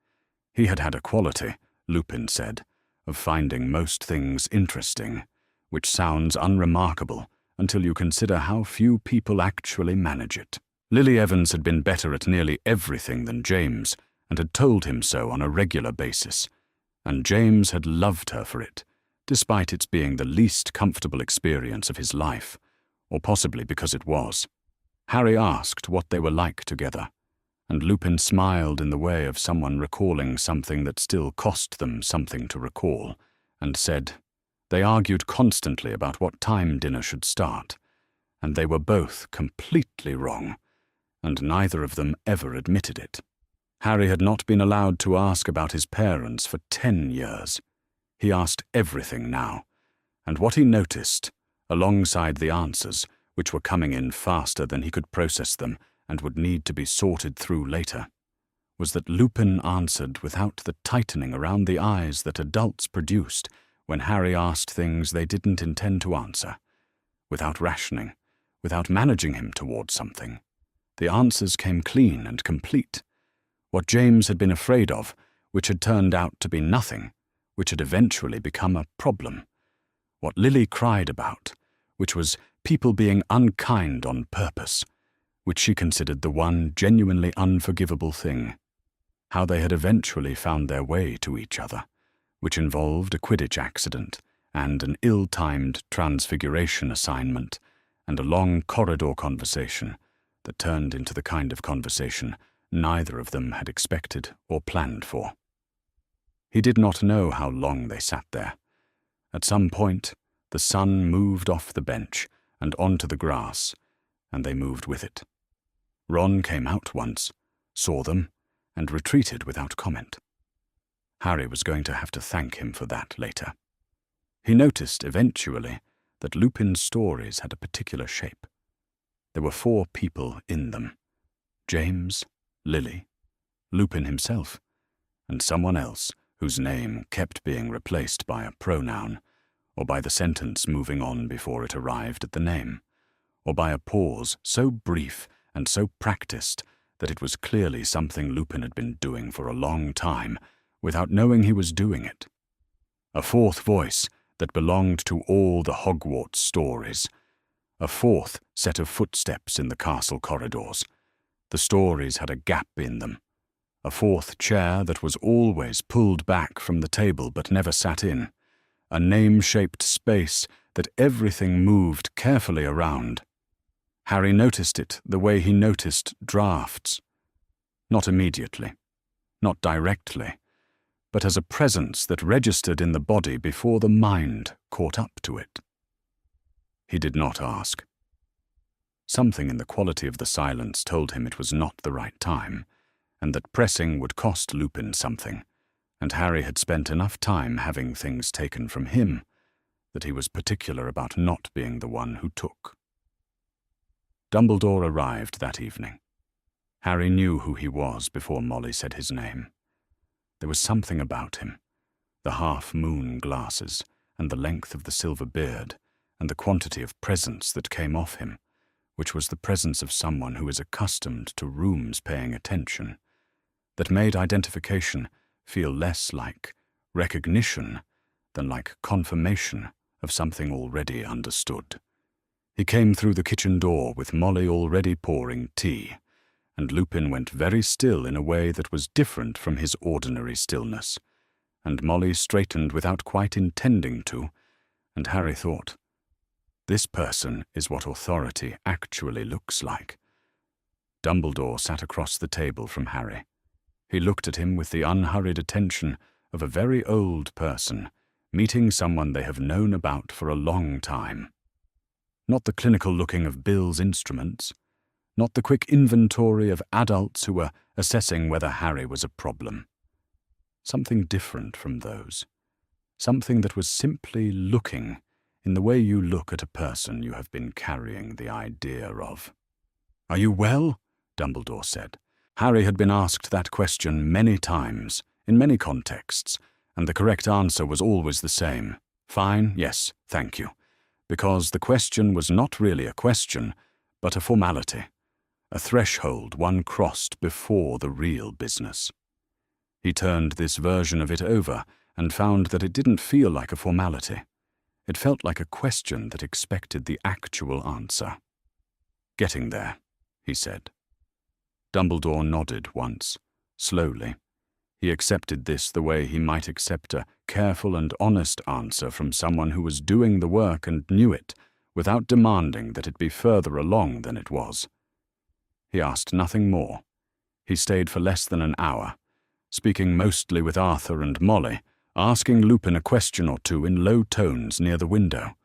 He had had a quality, Lupin said, of finding most things interesting, which sounds unremarkable until you consider how few people actually manage it. Lily Evans had been better at nearly everything than James, and had told him so on a regular basis, and James had loved her for it, despite its being the least comfortable experience of his life, or possibly because it was. Harry asked what they were like together, and Lupin smiled in the way of someone recalling something that still cost them something to recall, and said, they argued constantly about what time dinner should start, and they were both completely wrong, and neither of them ever admitted it. Harry had not been allowed to ask about his parents for 10 years. He asked everything now, and what he noticed, alongside the answers, which were coming in faster than he could process them and would need to be sorted through later, was that Lupin answered without the tightening around the eyes that adults produced when Harry asked things they didn't intend to answer, without rationing, without managing him towards something. The answers came clean and complete. What James had been afraid of, which had turned out to be nothing, which had eventually become a problem. What Lily cried about, which was people being unkind on purpose, which she considered the one genuinely unforgivable thing. how they had eventually found their way to each other, which involved a Quidditch accident and an ill-timed transfiguration assignment and a long corridor conversation that turned into the kind of conversation neither of them had expected or planned for. He did not know how long they sat there. At some point, the sun moved off the bench and onto the grass, and they moved with it. Ron came out once, saw them, and retreated without comment. Harry was going to have to thank him for that later. He noticed, eventually, that Lupin's stories had a particular shape. There were 4 people in them: James, Lily, Lupin himself, and someone else whose name kept being replaced by a pronoun, or by the sentence moving on before it arrived at the name, or by a pause so brief and so practiced that it was clearly something Lupin had been doing for a long time without knowing he was doing it. A 4th voice that belonged to all the Hogwarts stories. A 4th set of footsteps in the castle corridors. The stories had a gap in them. A 4th chair that was always pulled back from the table but never sat in. A name-shaped space that everything moved carefully around. Harry noticed it the way he noticed drafts. Not immediately, not directly, but as a presence that registered in the body before the mind caught up to it. He did not ask. Something in the quality of the silence told him it was not the right time, and that pressing would cost Lupin something, and Harry had spent enough time having things taken from him that he was particular about not being the one who took. Dumbledore arrived that evening. Harry knew who he was before Molly said his name. There was something about him, the half-moon glasses, and the length of the silver beard, and the quantity of presence that came off him, which was the presence of someone who is accustomed to rooms paying attention, that made identification feel less like recognition than like confirmation of something already understood. He came through the kitchen door with Molly already pouring tea, and Lupin went very still in a way that was different from his ordinary stillness, and Molly straightened without quite intending to, and Harry thought, this person is what authority actually looks like. Dumbledore sat across the table from Harry. He looked at him with the unhurried attention of a very old person, meeting someone they have known about for a long time. Not the clinical looking of Bill's instruments, not the quick inventory of adults who were assessing whether Harry was a problem. Something different from those. Something that was simply looking in the way you look at a person you have been carrying the idea of. "Are you well?" Dumbledore said. Harry had been asked that question many times, in many contexts, and the correct answer was always the same. Fine, yes, thank you. Because the question was not really a question, but a formality, a threshold one crossed before the real business. He turned this version of it over and found that it didn't feel like a formality. It felt like a question that expected the actual answer. "Getting there," he said. Dumbledore nodded once, slowly. He accepted this the way he might accept a careful and honest answer from someone who was doing the work and knew it, without demanding that it be further along than it was. He asked nothing more. He stayed for less than an hour, speaking mostly with Arthur and Molly, asking Lupin a question or two in low tones near the window.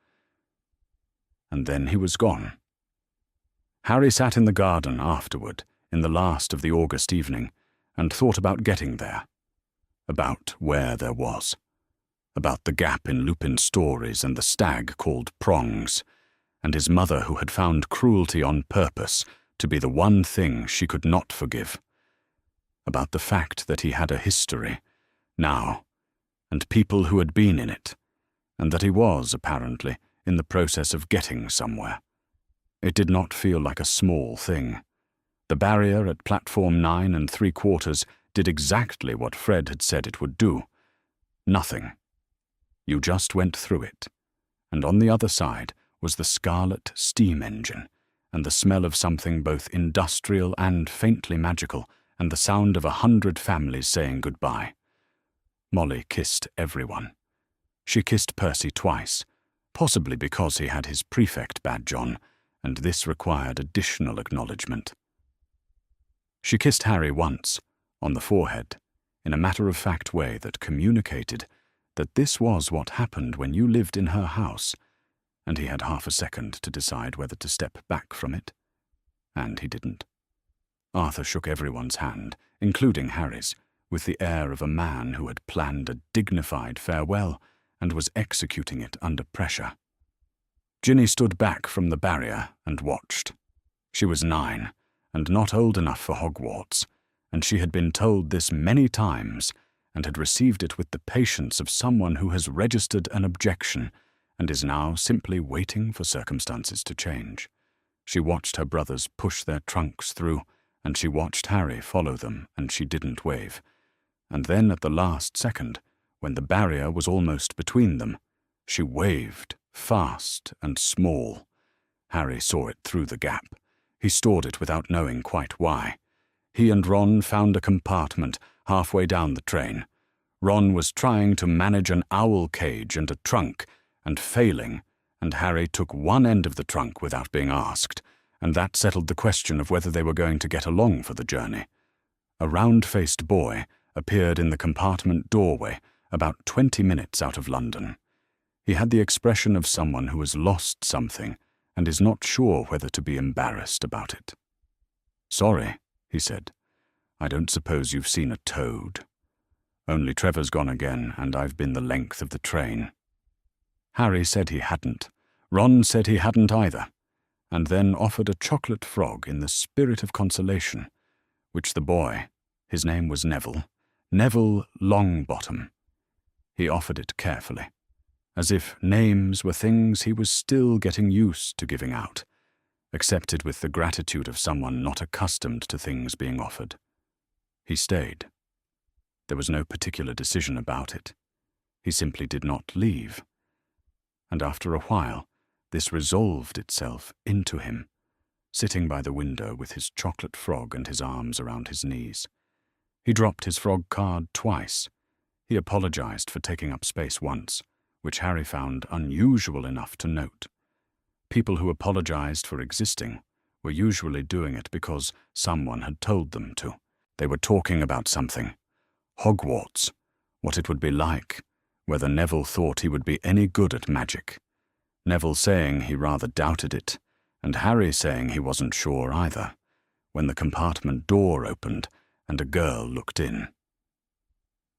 And then he was gone. Harry sat in the garden afterward, in the last of the August evening, and thought about getting there, about where there was, about the gap in Lupin's stories and the stag called Prongs, and his mother who had found cruelty on purpose to be the one thing she could not forgive, about the fact that he had a history, now, and people who had been in it, and that he was, apparently, in the process of getting somewhere. It did not feel like a small thing. The barrier at platform 9 3/4 did exactly what Fred had said it would do. Nothing. You just went through it, and on the other side was the scarlet steam engine, and the smell of something both industrial and faintly magical, and the sound of 100 families saying goodbye. Molly kissed everyone. She kissed Percy twice, possibly because he had his prefect badge on, and this required additional acknowledgement. She kissed Harry once, on the forehead, in a matter-of-fact way that communicated that this was what happened when you lived in her house, and he had half a second to decide whether to step back from it. And he didn't. Arthur shook everyone's hand, including Harry's, with the air of a man who had planned a dignified farewell and was executing it under pressure. Ginny stood back from the barrier and watched. She was 9, and not old enough for Hogwarts, and she had been told this many times and had received it with the patience of someone who has registered an objection and is now simply waiting for circumstances to change. She watched her brothers push their trunks through, and she watched Harry follow them, and she didn't wave. And then at the last second, when the barrier was almost between them, she waved, fast and small. Harry saw it through the gap. He stored it without knowing quite why. He and Ron found a compartment halfway down the train. Ron was trying to manage an owl cage and a trunk, and failing, and Harry took one end of the trunk without being asked, and that settled the question of whether they were going to get along for the journey. A round-faced boy appeared in the compartment doorway about 20 minutes out of London. He had the expression of someone who has lost something and is not sure whether to be embarrassed about it. "Sorry," he said. "I don't suppose you've seen a toad. Only Trevor's gone again, and I've been the length of the train." Harry said he hadn't. Ron said he hadn't either, and then offered a chocolate frog in the spirit of consolation, which the boy, his name was Neville Longbottom. He offered it carefully, as if names were things he was still getting used to giving out, accepted with the gratitude of someone not accustomed to things being offered. He stayed. There was no particular decision about it. He simply did not leave. And after a while, this resolved itself into him, sitting by the window with his chocolate frog and his arms around his knees. He dropped his frog card twice. He apologized for taking up space once, which Harry found unusual enough to note. People who apologized for existing were usually doing it because someone had told them to. They were talking about something. Hogwarts, what it would be like, whether Neville thought he would be any good at magic. Neville saying he rather doubted it, and Harry saying he wasn't sure either, when the compartment door opened and a girl looked in.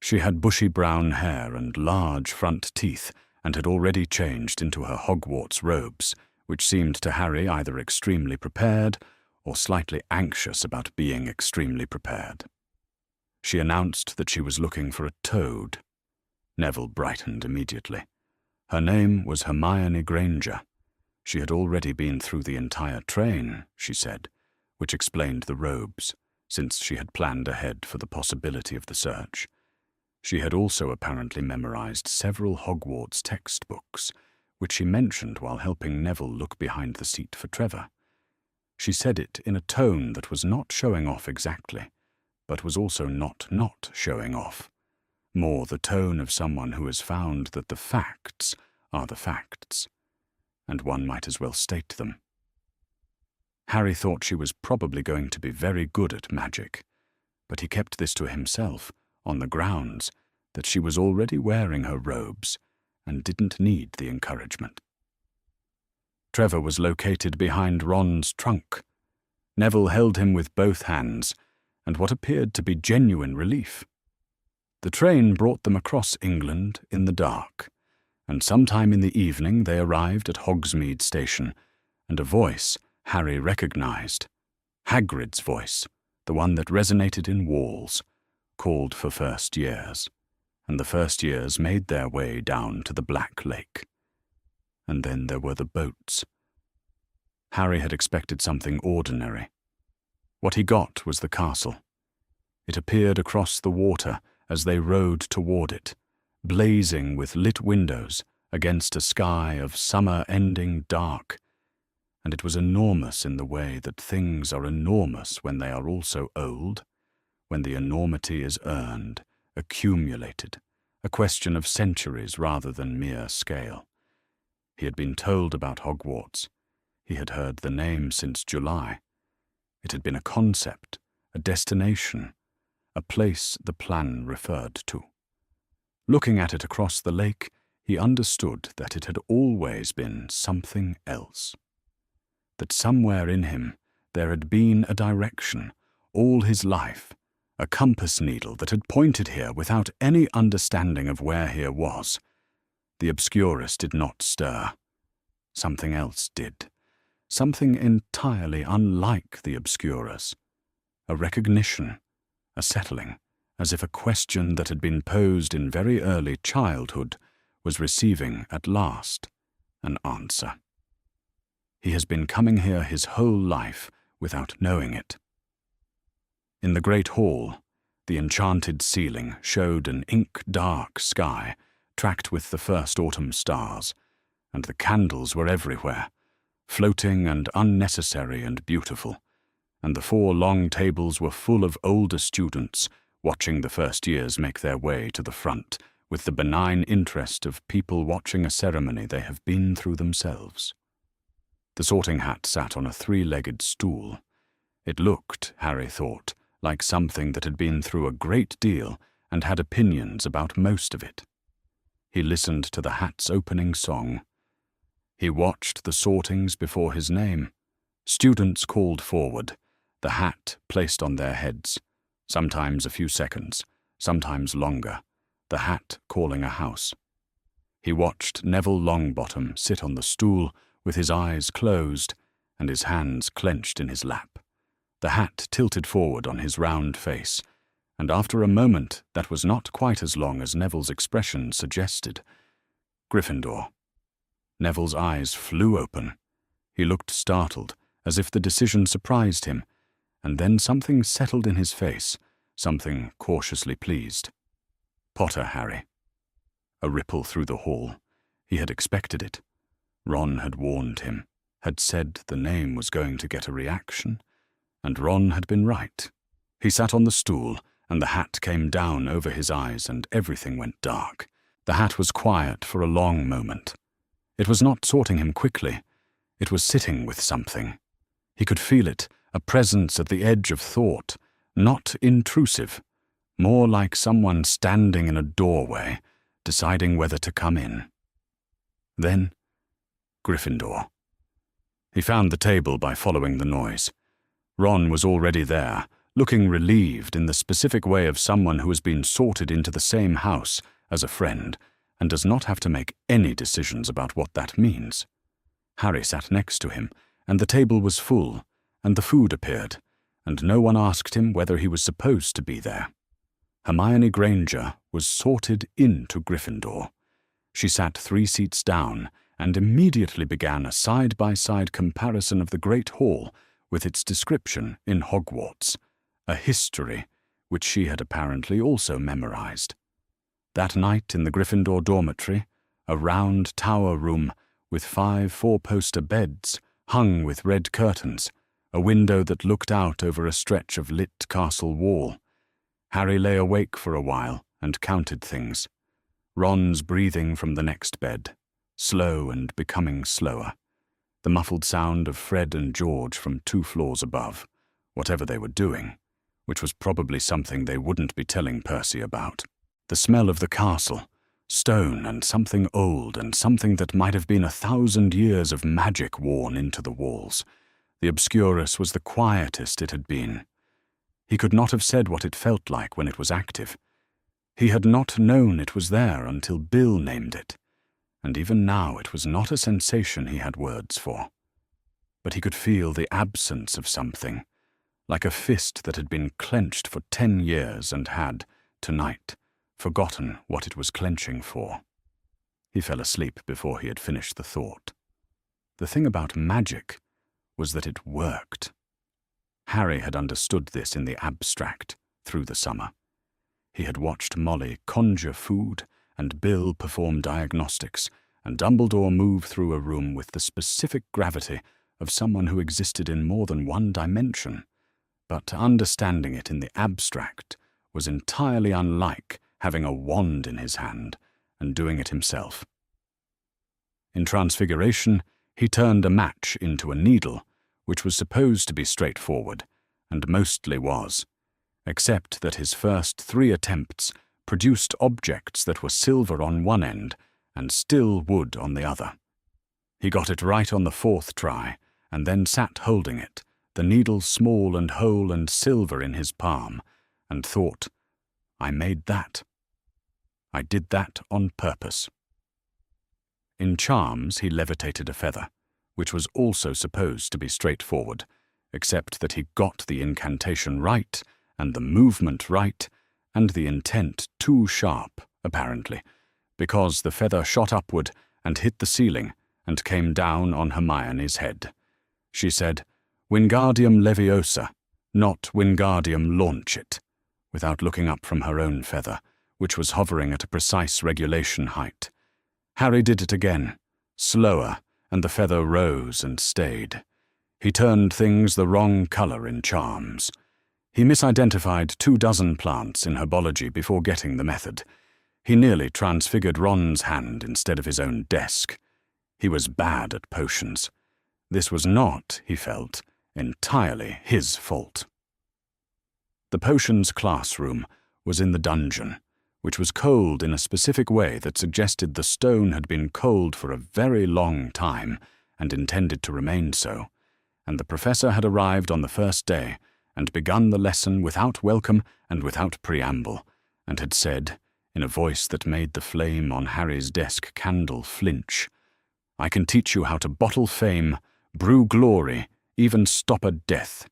She had bushy brown hair and large front teeth and had already changed into her Hogwarts robes, which seemed to Harry either extremely prepared or slightly anxious about being extremely prepared. She announced that she was looking for a toad. Neville brightened immediately. Her name was Hermione Granger. She had already been through the entire train, she said, which explained the robes, since she had planned ahead for the possibility of the search. She had also apparently memorized several Hogwarts textbooks, which she mentioned while helping Neville look behind the seat for Trevor. She said it in a tone that was not showing off exactly, but was also not showing off. More the tone of someone who has found that the facts are the facts, and one might as well state them. Harry thought she was probably going to be very good at magic, but he kept this to himself on the grounds that she was already wearing her robes and didn't need the encouragement. Trevor was located behind Ron's trunk. Neville held him with both hands, and what appeared to be genuine relief. The train brought them across England in the dark, and sometime in the evening they arrived at Hogsmeade Station, and a voice Harry recognized, Hagrid's voice, the one that resonated in walls, called for first years, and the first years made their way down to the Black Lake. And then there were the boats. Harry had expected something ordinary. What he got was the castle. It appeared across the water as they rowed toward it, blazing with lit windows against a sky of summer-ending dark, and it was enormous in the way that things are enormous when they are also old. when the enormity is earned, accumulated, a question of centuries rather than mere scale. He had been told about Hogwarts. He had heard the name since July. It had been a concept, a destination, a place the plan referred to. Looking at it across the lake, he understood that it had always been something else. That somewhere in him there had been a direction, all his life, a compass needle that had pointed here without any understanding of where here was. The Obscurus did not stir. Something else did. Something entirely unlike the Obscurus. A recognition, a settling, as if a question that had been posed in very early childhood was receiving at last an answer. He has been coming here his whole life without knowing it. In the great hall, the enchanted ceiling showed an ink-dark sky tracked with the first autumn stars, and the candles were everywhere, floating and unnecessary and beautiful, and the 4 long tables were full of older students watching the first years make their way to the front with the benign interest of people watching a ceremony they have been through themselves. The Sorting Hat sat on a 3-legged stool. It looked, Harry thought, like something that had been through a great deal and had opinions about most of it. He listened to the Hat's opening song. He watched the sortings before his name. Students called forward, the Hat placed on their heads, sometimes a few seconds, sometimes longer, the Hat calling a house. He watched Neville Longbottom sit on the stool with his eyes closed and his hands clenched in his lap, the hat tilted forward on his round face, and after a moment that was not quite as long as Neville's expression suggested, Gryffindor. Neville's eyes flew open. He looked startled, as if the decision surprised him, and then something settled in his face, something cautiously pleased. Potter, Harry. A ripple through the hall. He had expected it. Ron had warned him, had said the name was going to get a reaction, and Ron had been right. He sat on the stool, and the hat came down over his eyes, and everything went dark. The hat was quiet for a long moment. It was not sorting him quickly. It was sitting with something. He could feel it, a presence at the edge of thought, not intrusive, more like someone standing in a doorway, deciding whether to come in. Then, Gryffindor. He found the table by following the noise. Ron was already there, looking relieved in the specific way of someone who has been sorted into the same house as a friend and does not have to make any decisions about what that means. Harry sat next to him, and the table was full, and the food appeared, and no one asked him whether he was supposed to be there. Hermione Granger was sorted into Gryffindor. She sat 3 seats down and immediately began a side-by-side comparison of the Great Hall with its description in Hogwarts, a history which she had apparently also memorized. That night in the Gryffindor dormitory, a round tower room with 5 4-poster beds hung with red curtains, a window that looked out over a stretch of lit castle wall. Harry lay awake for a while and counted things. Ron's breathing from the next bed, slow and becoming slower. The muffled sound of Fred and George from 2 floors above, whatever they were doing, which was probably something they wouldn't be telling Percy about. The smell of the castle, stone and something old and something that might have been 1,000 years of magic worn into the walls. The Obscurus was the quietest it had been. He could not have said what it felt like when it was active. He had not known it was there until Bill named it, and even now it was not a sensation he had words for. But he could feel the absence of something, like a fist that had been clenched for 10 years and had, tonight, forgotten what it was clenching for. He fell asleep before he had finished the thought. The thing about magic was that it worked. Harry had understood this in the abstract through the summer. He had watched Molly conjure food and Bill perform diagnostics, and Dumbledore move through a room with the specific gravity of someone who existed in more than one dimension. but understanding it in the abstract was entirely unlike having a wand in his hand and doing it himself. In Transfiguration, he turned a match into a needle, which was supposed to be straightforward, and mostly was, except that his first 3 attempts produced objects that were silver on one end and still wood on the other. He got it right on the 4th try, and then sat holding it, the needle small and whole and silver in his palm, and thought, I made that. I did that on purpose. In Charms, he levitated a feather, which was also supposed to be straightforward, except that he got the incantation right, and the movement right, and the intent too sharp, apparently, because the feather shot upward and hit the ceiling and came down on Hermione's head. She said, Wingardium Leviosa, not Wingardium Launchit, without looking up from her own feather, which was hovering at a precise regulation height. Harry did it again, slower, and the feather rose and stayed. He turned things the wrong color in Charms. He misidentified 24 plants in herbology before getting the method. He nearly transfigured Ron's hand instead of his own desk. He was bad at potions. This was not, he felt, entirely his fault. The potions classroom was in the dungeon, which was cold in a specific way that suggested the stone had been cold for a very long time and intended to remain so, and the professor had arrived on the first day and begun the lesson without welcome and without preamble, and had said, in a voice that made the flame on Harry's desk candle flinch, I can teach you how to bottle fame, brew glory, even stop a death,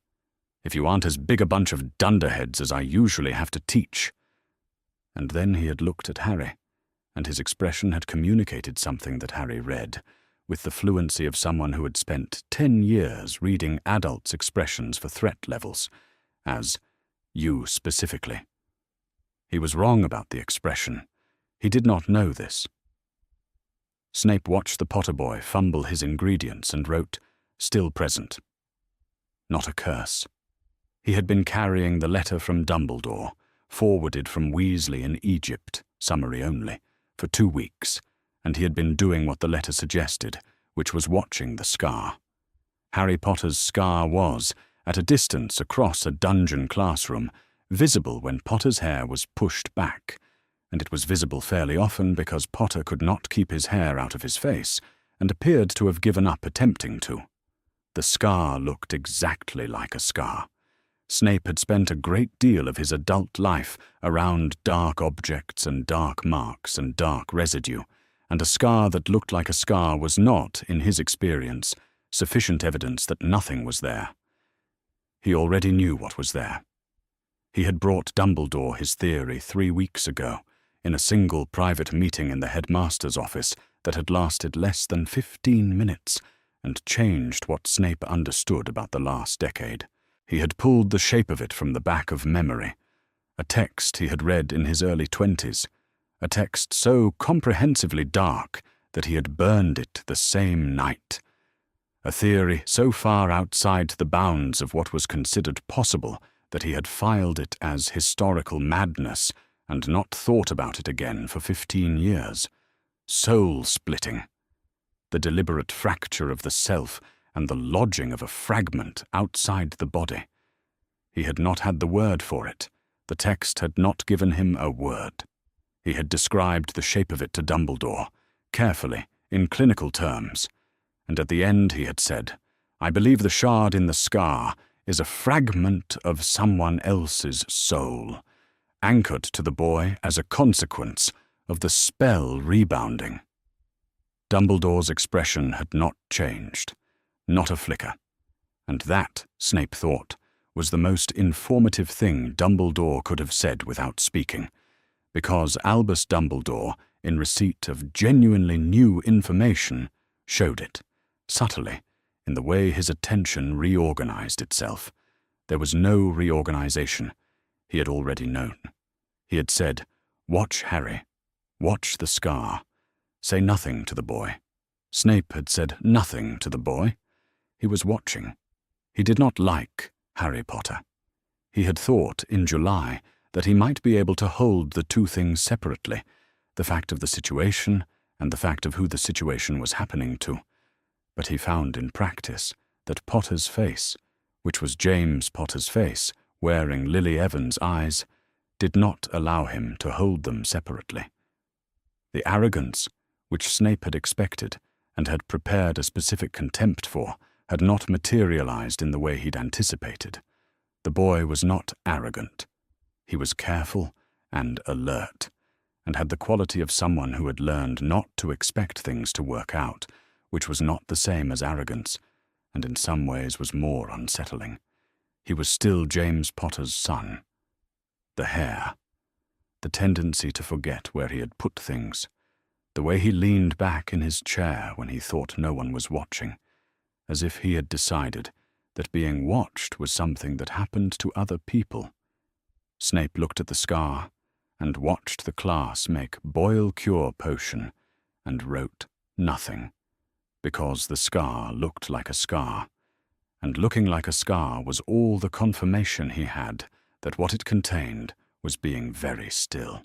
if you aren't as big a bunch of dunderheads as I usually have to teach. And then he had looked at Harry, and his expression had communicated something that Harry read, with the fluency of someone who had spent 10 years reading adults' expressions for threat levels, as, you specifically. He was wrong about the expression. He did not know this. Snape watched the Potter boy fumble his ingredients and wrote, still present. Not a curse. He had been carrying the letter from Dumbledore, forwarded from Weasley in Egypt, summary only, for 2 weeks, and he had been doing what the letter suggested, which was watching the scar. Harry Potter's scar was, at a distance across a dungeon classroom, visible when Potter's hair was pushed back, and it was visible fairly often because Potter could not keep his hair out of his face, and appeared to have given up attempting to. The scar looked exactly like a scar. Snape had spent a great deal of his adult life around dark objects and dark marks and dark residue, and a scar that looked like a scar was not, in his experience, sufficient evidence that nothing was there. He already knew what was there. He had brought Dumbledore his theory 3 weeks ago, in a single private meeting in the headmaster's office that had lasted less than 15 minutes and changed what Snape understood about the last decade. He had pulled the shape of it from the back of memory, a text he had read in his early 20s, a text so comprehensively dark that he had burned it the same night, a theory so far outside the bounds of what was considered possible that he had filed it as historical madness and not thought about it again for 15 years. Soul-splitting. The deliberate fracture of the self and the lodging of a fragment outside the body. He had not had the word for it. The text had not given him a word. He had described the shape of it to Dumbledore, carefully, in clinical terms, and at the end he had said, I believe the shard in the scar is a fragment of someone else's soul, anchored to the boy as a consequence of the spell rebounding. Dumbledore's expression had not changed. Not a flicker. And that, Snape thought, was the most informative thing Dumbledore could have said without speaking, because Albus Dumbledore, in receipt of genuinely new information, showed it, subtly, in the way his attention reorganized itself. There was no reorganization. He had already known. He had said, watch Harry. Watch the scar. Say nothing to the boy. Snape had said nothing to the boy. He was watching. He did not like Harry Potter. He had thought, in July, that he might be able to hold the two things separately, the fact of the situation and the fact of who the situation was happening to. But he found in practice that Potter's face, which was James Potter's face, wearing Lily Evans' eyes, did not allow him to hold them separately. The arrogance, which Snape had expected and had prepared a specific contempt for, had not materialized in the way he'd anticipated. The boy was not arrogant. He was careful and alert, and had the quality of someone who had learned not to expect things to work out, which was not the same as arrogance, and in some ways was more unsettling. He was still James Potter's son. The hair, the tendency to forget where he had put things, the way he leaned back in his chair when he thought no one was watching, as if he had decided that being watched was something that happened to other people. Snape looked at the scar and watched the class make boil cure potion and wrote nothing, because the scar looked like a scar, and looking like a scar was all the confirmation he had that what it contained was being very still.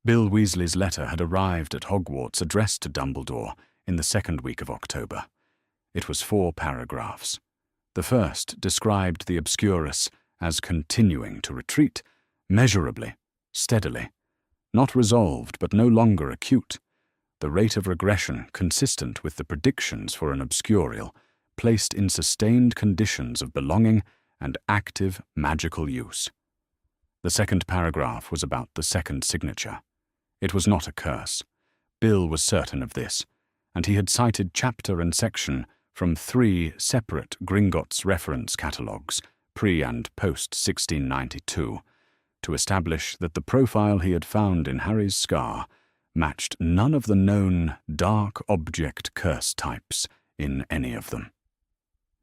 Bill Weasley's letter had arrived at Hogwarts addressed to Dumbledore in the second week of October. It was 4 paragraphs. The first described the Obscurus as continuing to retreat, measurably, steadily, not resolved but no longer acute, the rate of regression consistent with the predictions for an Obscurial, placed in sustained conditions of belonging and active magical use. The second paragraph was about the second signature. It was not a curse. Bill was certain of this, and he had cited chapter and section from 3 separate Gringotts reference catalogues, pre- and post-1692, to establish that the profile he had found in Harry's scar matched none of the known dark object curse types in any of them.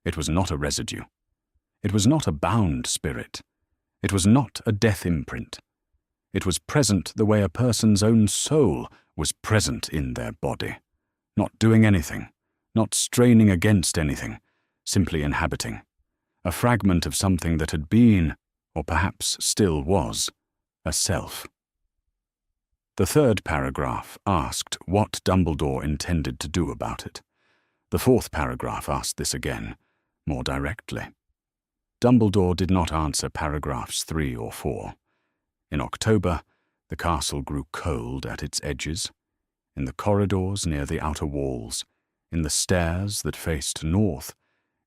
It was not a residue. It was not a bound spirit. It was not a death imprint. It was present the way a person's own soul was present in their body, not doing anything, not straining against anything, simply inhabiting, a fragment of something that had been, or perhaps still was, a self. The third paragraph asked what Dumbledore intended to do about it. The fourth paragraph asked this again, more directly. Dumbledore did not answer paragraphs 3 or 4. In October, the castle grew cold at its edges, in the corridors near the outer walls, in the stairs that faced north,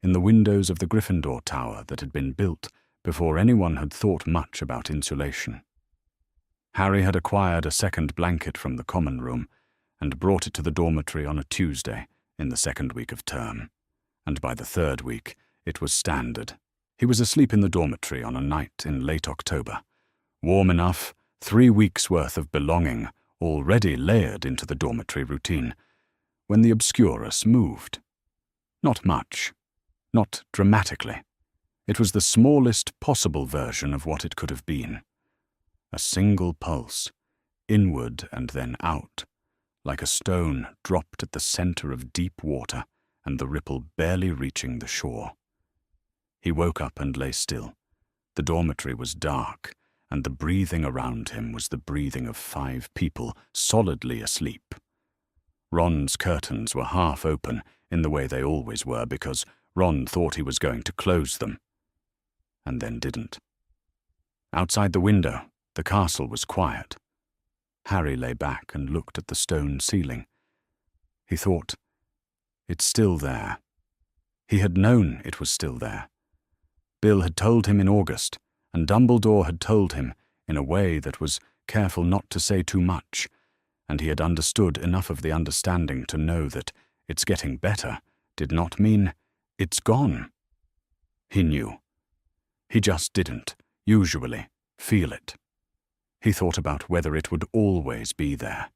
in the windows of the Gryffindor Tower that had been built before anyone had thought much about insulation. Harry had acquired a second blanket from the common room and brought it to the dormitory on a Tuesday in the second week of term, and by the third week it was standard. He was asleep in the dormitory on a night in late October, warm enough, 3 weeks' worth of belonging already layered into the dormitory routine, when the Obscurus moved. Not much, not dramatically. It was the smallest possible version of what it could have been. A single pulse, inward and then out, like a stone dropped at the center of deep water and the ripple barely reaching the shore. He woke up and lay still. The dormitory was dark, and the breathing around him was the breathing of 5 people solidly asleep. Ron's curtains were half open in the way they always were because Ron thought he was going to close them, and then didn't. Outside the window, the castle was quiet. Harry lay back and looked at the stone ceiling. He thought, it's still there. He had known it was still there. Bill had told him in August, and Dumbledore had told him in a way that was careful not to say too much, and he had understood enough of the understanding to know that it's getting better did not mean it's gone. He knew. He just didn't, usually, feel it. He thought about whether it would always be there.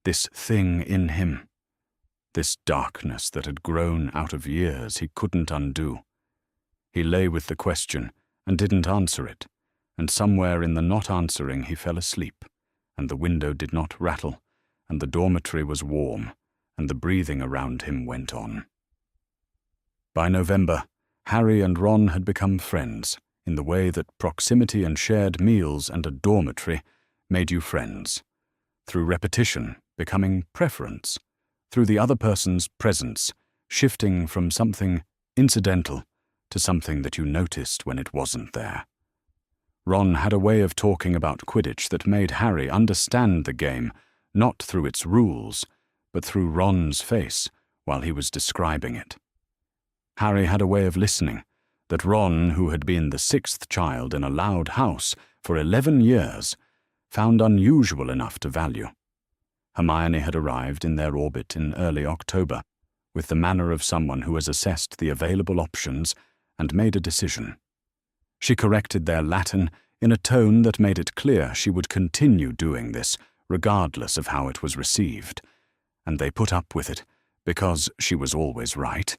This thing in him. This darkness that had grown out of years he couldn't undo. He lay with the question and didn't answer it, and somewhere in the not answering he fell asleep, and the window did not rattle, and the dormitory was warm, and the breathing around him went on. By November, Harry and Ron had become friends, in the way that proximity and shared meals and a dormitory made you friends, through repetition becoming preference, through the other person's presence shifting from something incidental to something that you noticed when it wasn't there. Ron had a way of talking about Quidditch that made Harry understand the game, not through its rules, but through Ron's face while he was describing it. Harry had a way of listening that Ron, who had been the sixth child in a loud house for 11 years, found unusual enough to value. Hermione had arrived in their orbit in early October, with the manner of someone who has assessed the available options and made a decision. She corrected their Latin in a tone that made it clear she would continue doing this, regardless of how it was received, and they put up with it because she was always right,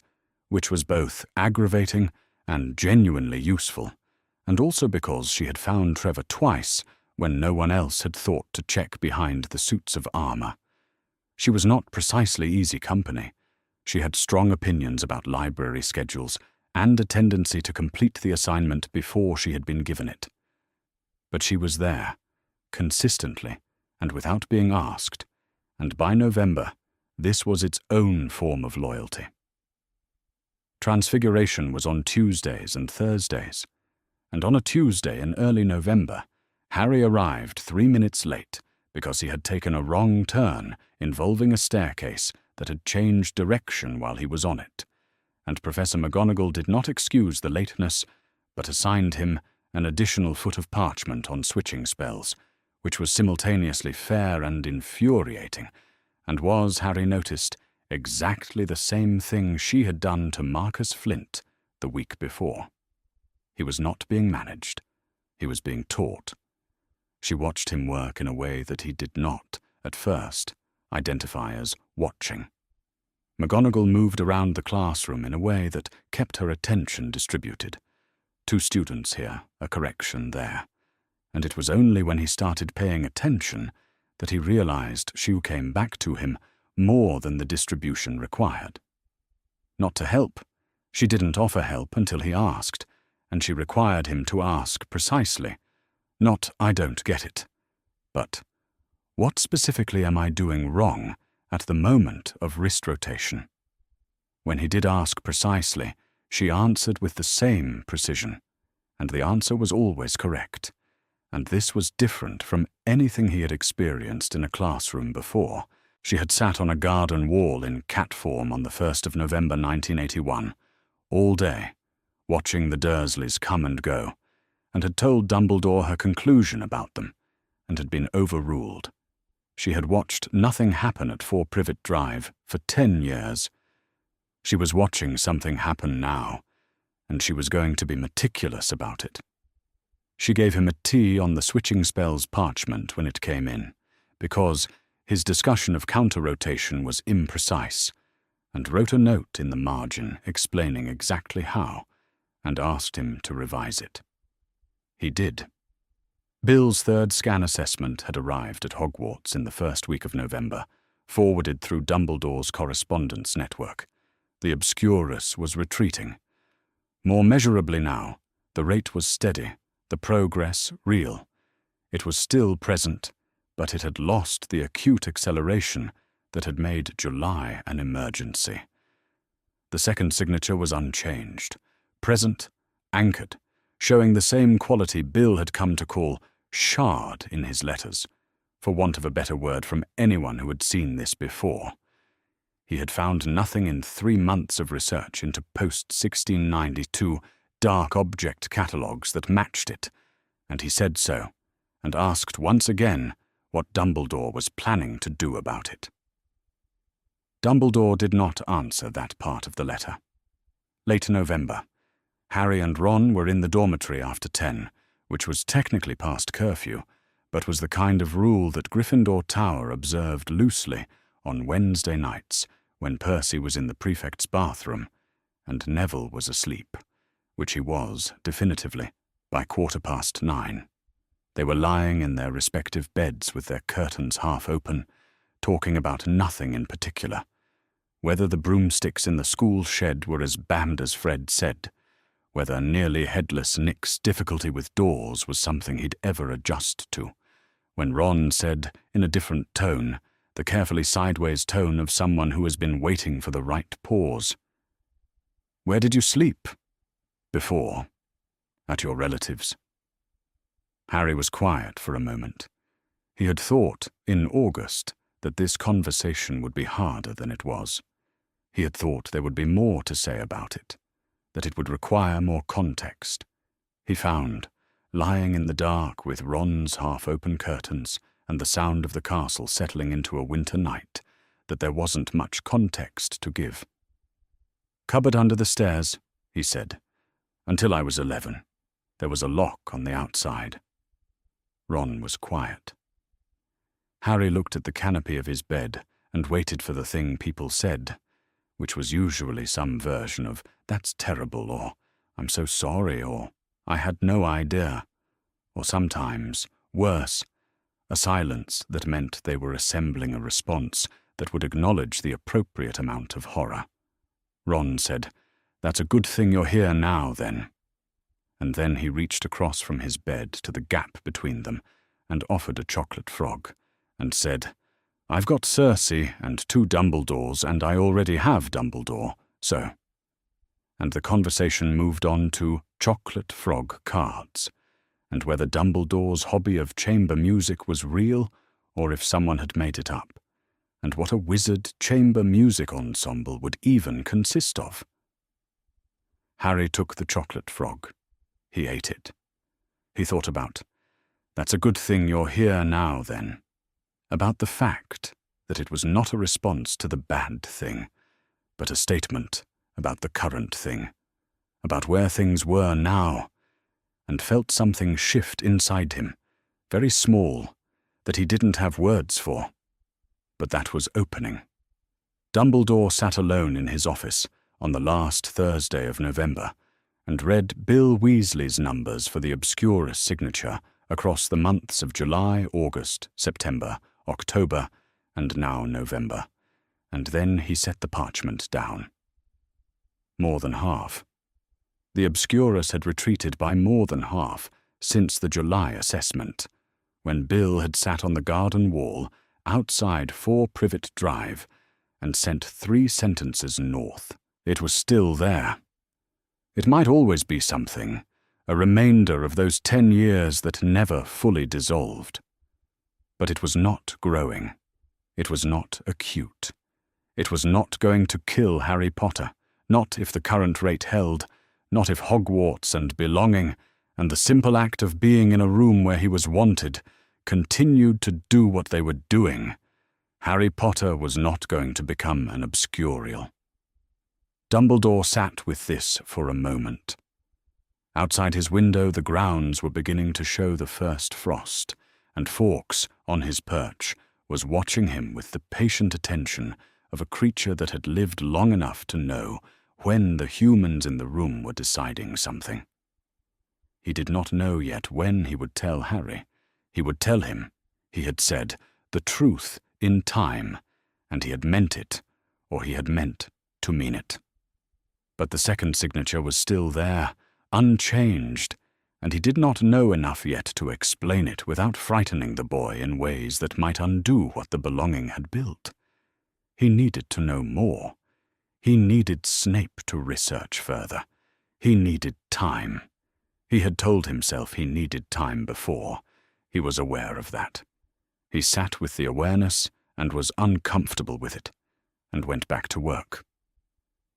which was both aggravating and genuinely useful, and also because she had found Trevor twice when no one else had thought to check behind the suits of armor. She was not precisely easy company. She had strong opinions about library schedules and a tendency to complete the assignment before she had been given it. But she was there, consistently and without being asked, and by November, this was its own form of loyalty. Transfiguration was on Tuesdays and Thursdays, and on a Tuesday in early November, Harry arrived 3 minutes late because he had taken a wrong turn involving a staircase that had changed direction while he was on it, and Professor McGonagall did not excuse the lateness, but assigned him an additional foot of parchment on switching spells, which was simultaneously fair and infuriating, and was, Harry noticed, exactly the same thing she had done to Marcus Flint the week before. He was not being managed. He was being taught. She watched him work in a way that he did not, at first, identify as watching. McGonagall moved around the classroom in a way that kept her attention distributed. 2 students here, a correction there. And it was only when he started paying attention that he realized she came back to him more than the distribution required. Not to help. She didn't offer help until he asked, and she required him to ask precisely. Not, I don't get it, but, what specifically am I doing wrong at the moment of wrist rotation? When he did ask precisely, she answered with the same precision, and the answer was always correct, and this was different from anything he had experienced in a classroom before. She had sat on a garden wall in cat form on the 1st of November 1981, all day, watching the Dursleys come and go, and had told Dumbledore her conclusion about them, and had been overruled. She had watched nothing happen at 4 Privet Drive for 10 years. She was watching something happen now, and she was going to be meticulous about it. She gave him a T on the switching spells parchment when it came in, because his discussion of counter-rotation was imprecise, and wrote a note in the margin explaining exactly how, and asked him to revise it. He did. Bill's 3rd scan assessment had arrived at Hogwarts in the first week of November, forwarded through Dumbledore's correspondence network. The Obscurus was retreating. More measurably now, the rate was steady, the progress real. It was still present, but it had lost the acute acceleration that had made July an emergency. The second signature was unchanged, present, anchored, showing the same quality Bill had come to call shard in his letters, for want of a better word from anyone who had seen this before. He had found nothing in 3 months of research into post-1692 dark object catalogues that matched it, and he said so, and asked once again what Dumbledore was planning to do about it. Dumbledore did not answer that part of the letter. Late November. Harry and Ron were in the dormitory after 10, which was technically past curfew, but was the kind of rule that Gryffindor Tower observed loosely on Wednesday nights when Percy was in the prefect's bathroom and Neville was asleep, which he was, definitively, by 9:15. They were lying in their respective beds with their curtains half open, talking about nothing in particular. Whether the broomsticks in the school shed were as banned as Fred said, whether nearly headless Nick's difficulty with doors was something he'd ever adjust to, when Ron said, in a different tone, the carefully sideways tone of someone who has been waiting for the right pause, "Where did you sleep?" "Before. At your relatives'." Harry was quiet for a moment. He had thought, in August, that this conversation would be harder than it was. He had thought there would be more to say about it, that it would require more context. He found, lying in the dark with Ron's half-open curtains and the sound of the castle settling into a winter night, that there wasn't much context to give. "Cupboard under the stairs," he said. "Until I was 11. There was a lock on the outside." Ron was quiet. Harry looked at the canopy of his bed and waited for the thing people said, which was usually some version of, "That's terrible," or "I'm so sorry," or "I had no idea," or sometimes, worse, a silence that meant they were assembling a response that would acknowledge the appropriate amount of horror. Ron said, "That's a good thing you're here now, then." And then he reached across from his bed to the gap between them and offered a chocolate frog, and said, "I've got Cersei and 2 Dumbledores, and I already have Dumbledore, so." And the conversation moved on to chocolate frog cards, and whether Dumbledore's hobby of chamber music was real or if someone had made it up, and what a wizard chamber music ensemble would even consist of. Harry took the chocolate frog. He ate it. He thought about, "That's a good thing you're here now, then." About the fact that it was not a response to the bad thing, but a statement about the current thing, about where things were now, and felt something shift inside him, very small, that he didn't have words for. But that was opening. Dumbledore sat alone in his office on the last Thursday of November and read Bill Weasley's numbers for the Obscurial signature across the months of July, August, September, October, and now November, and then he set the parchment down. More than half. The Obscurus had retreated by more than half since the July assessment, when Bill had sat on the garden wall outside 4 Privet Drive and sent 3 sentences north. It was still there. It might always be something, a remainder of those 10 years that never fully dissolved. But it was not growing. It was not acute. It was not going to kill Harry Potter, not if the current rate held, not if Hogwarts and belonging, and the simple act of being in a room where he was wanted, continued to do what they were doing. Harry Potter was not going to become an Obscurial. Dumbledore sat with this for a moment. Outside his window the grounds were beginning to show the first frost, and Fawkes, on his perch, was watching him with the patient attention of a creature that had lived long enough to know when the humans in the room were deciding something. He did not know yet when he would tell Harry. He would tell him, he had said, the truth in time, and he had meant it, or he had meant to mean it. But the second signature was still there, unchanged, and he did not know enough yet to explain it without frightening the boy in ways that might undo what the belonging had built. He needed to know more. He needed Snape to research further. He needed time. He had told himself he needed time before. He was aware of that. He sat with the awareness and was uncomfortable with it, and went back to work.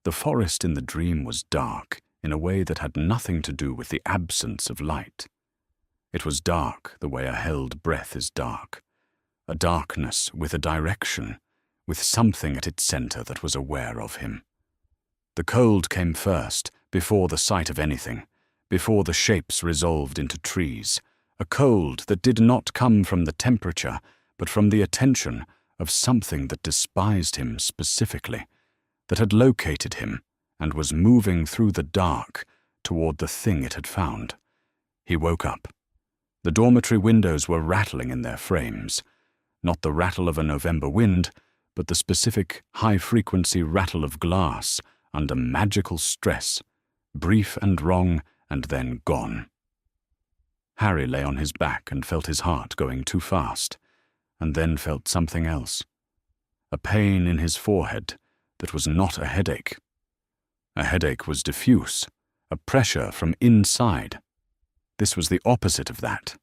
The forest in the dream was dark in a way that had nothing to do with the absence of light. It was dark the way a held breath is dark, a darkness with a direction, with something at its center that was aware of him. The cold came first, before the sight of anything, before the shapes resolved into trees, a cold that did not come from the temperature, but from the attention of something that despised him specifically, that had located him and was moving through the dark toward the thing it had found. He woke up. The dormitory windows were rattling in their frames, not the rattle of a November wind, but the specific high-frequency rattle of glass under magical stress brief and wrong, and then gone. Harry lay on his back and felt his heart going too fast, and then felt something else. A pain in his forehead that was not a headache. A headache was diffuse, a pressure from inside. This was the opposite of that.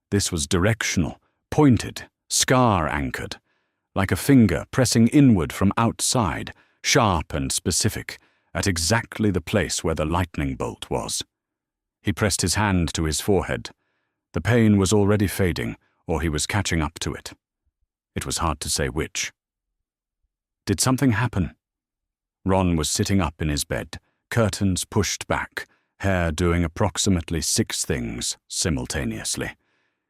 This was directional, pointed, scar-anchored, like a finger pressing inward from outside, sharp and specific, at exactly the place where the lightning bolt was. He pressed his hand to his forehead. The pain was already fading, or he was catching up to it. It was hard to say which. Did something happen? Ron was sitting up in his bed, curtains pushed back, hair doing approximately 6 things simultaneously.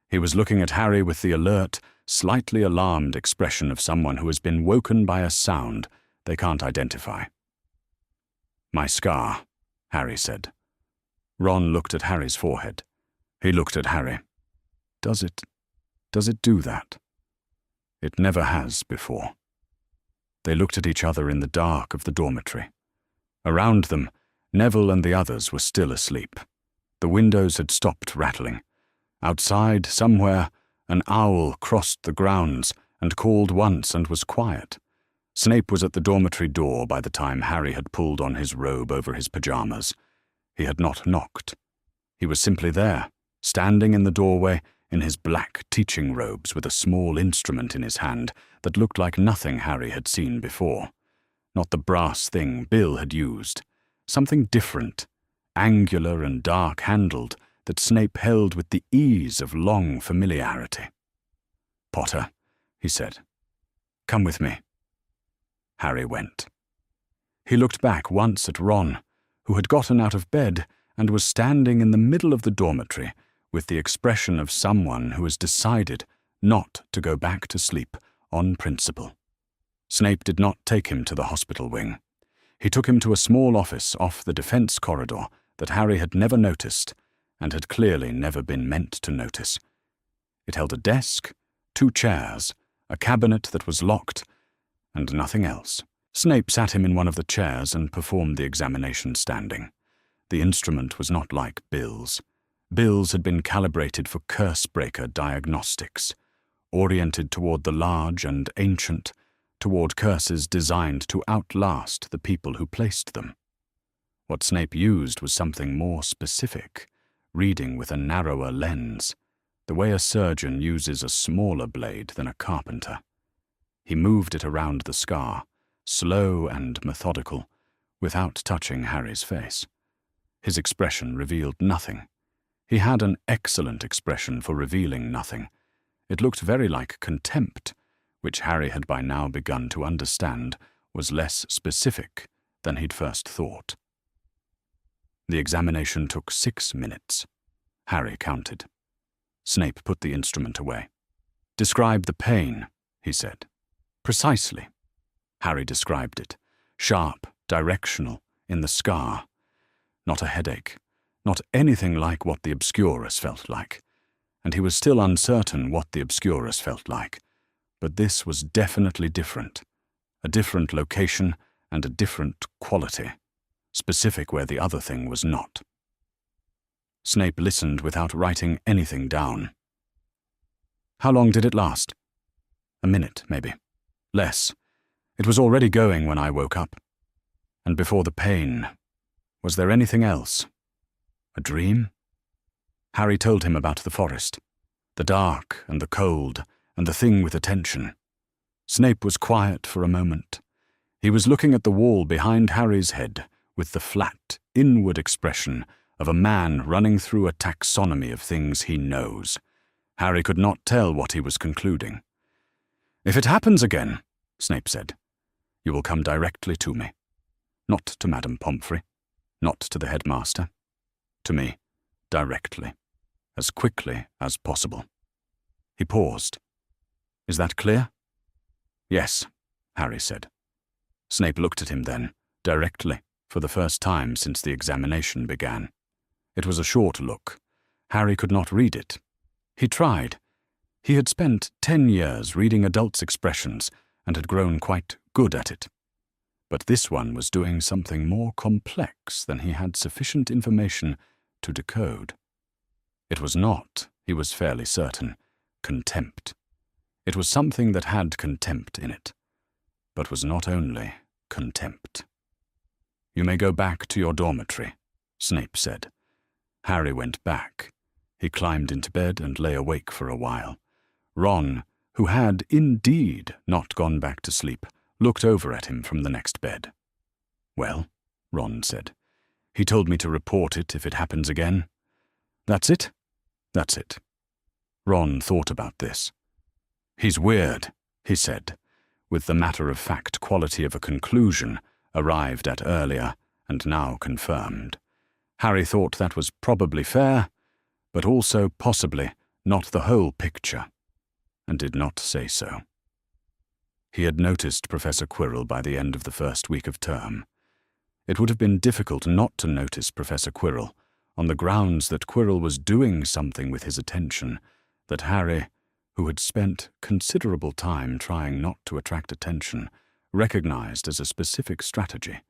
He was looking at Harry with the alert, slightly alarmed expression of someone who has been woken by a sound they can't identify. "My scar," Harry said. Ron looked at Harry's forehead. He looked at Harry. Does it do that? It never has before. They looked at each other in the dark of the dormitory. Around them, Neville and the others were still asleep. The windows had stopped rattling. Outside, somewhere, an owl crossed the grounds and called once and was quiet. Snape was at the dormitory door by the time Harry had pulled on his robe over his pajamas. He had not knocked. He was simply there, standing in the doorway in his black teaching robes with a small instrument in his hand that looked like nothing Harry had seen before. Not the brass thing Bill had used. Something different, angular and dark-handled, that Snape held with the ease of long familiarity. "Potter," he said, "come with me." Harry went. He looked back once at Ron, who had gotten out of bed and was standing in the middle of the dormitory with the expression of someone who has decided not to go back to sleep on principle. Snape did not take him to the hospital wing. He took him to a small office off the defense corridor that Harry had never noticed and had clearly never been meant to notice. It held a desk, 2 chairs, a cabinet that was locked, and nothing else. Snape sat him in one of the chairs and performed the examination standing. The instrument was not like Bill's. Bill's had been calibrated for curse-breaker diagnostics, oriented toward the large and ancient, toward curses designed to outlast the people who placed them. What Snape used was something more specific, reading with a narrower lens, the way a surgeon uses a smaller blade than a carpenter. He moved it around the scar, slow and methodical, without touching Harry's face. His expression revealed nothing. He had an excellent expression for revealing nothing. It looked very like contempt, which Harry had by now begun to understand was less specific than he'd first thought. The examination took 6 minutes. Harry counted. Snape put the instrument away. "Describe the pain," he said. "Precisely." Harry described it. Sharp, directional, in the scar. Not a headache. Not anything like what the Obscurus felt like. And he was still uncertain what the Obscurus felt like. But this was definitely different. A different location and a different quality. Specific where the other thing was not. Snape listened without writing anything down. "How long did it last?" "A minute, maybe. Less. It was already going when I woke up. And before the pain, was there anything else? A dream?" Harry told him about the forest, the dark and the cold, and the thing with attention. Snape was quiet for a moment. He was looking at the wall behind Harry's head with the flat, inward expression of a man running through a taxonomy of things he knows. Harry could not tell what he was concluding. "If it happens again," Snape said, "you will come directly to me. Not to Madame Pomfrey, not to the headmaster. To me, directly, as quickly as possible." He paused. "Is that clear?" "Yes," Harry said. Snape looked at him then, directly, for the first time since the examination began. It was a short look. Harry could not read it. He tried. He had spent 10 years reading adults' expressions and had grown quite good at it. But this one was doing something more complex than he had sufficient information to decode. It was not, he was fairly certain, contempt. It was something that had contempt in it, but was not only contempt. "You may go back to your dormitory," Snape said. Harry went back. He climbed into bed and lay awake for a while. Ron, who had indeed not gone back to sleep, looked over at him from the next bed. "Well," Ron said, "he told me to report it if it happens again." "That's it?" "That's it." Ron thought about this. "He's weird," he said, with the matter-of-fact quality of a conclusion arrived at earlier and now confirmed. Harry thought that was probably fair, but also possibly not the whole picture, and did not say so. He had noticed Professor Quirrell by the end of the first week of term. It would have been difficult not to notice Professor Quirrell, on the grounds that Quirrell was doing something with his attention that Harry, who had spent considerable time trying not to attract attention, recognized as a specific strategy,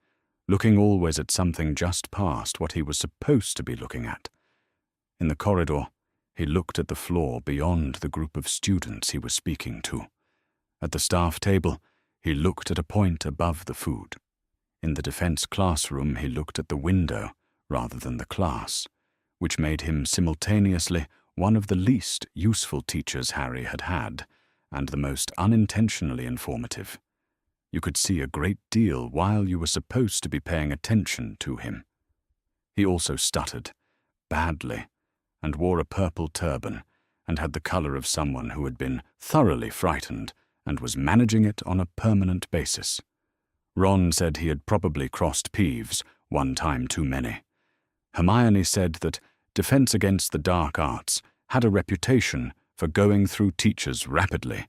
looking always at something just past what he was supposed to be looking at. In the corridor, he looked at the floor beyond the group of students he was speaking to. At the staff table, he looked at a point above the food. In the defense classroom, he looked at the window rather than the class, which made him simultaneously one of the least useful teachers Harry had had, and the most unintentionally informative. You could see a great deal while you were supposed to be paying attention to him. He also stuttered, badly, and wore a purple turban, and had the color of someone who had been thoroughly frightened and was managing it on a permanent basis. Ron said he had probably crossed Peeves one time too many. Hermione said that Defense Against the Dark Arts had a reputation for going through teachers rapidly,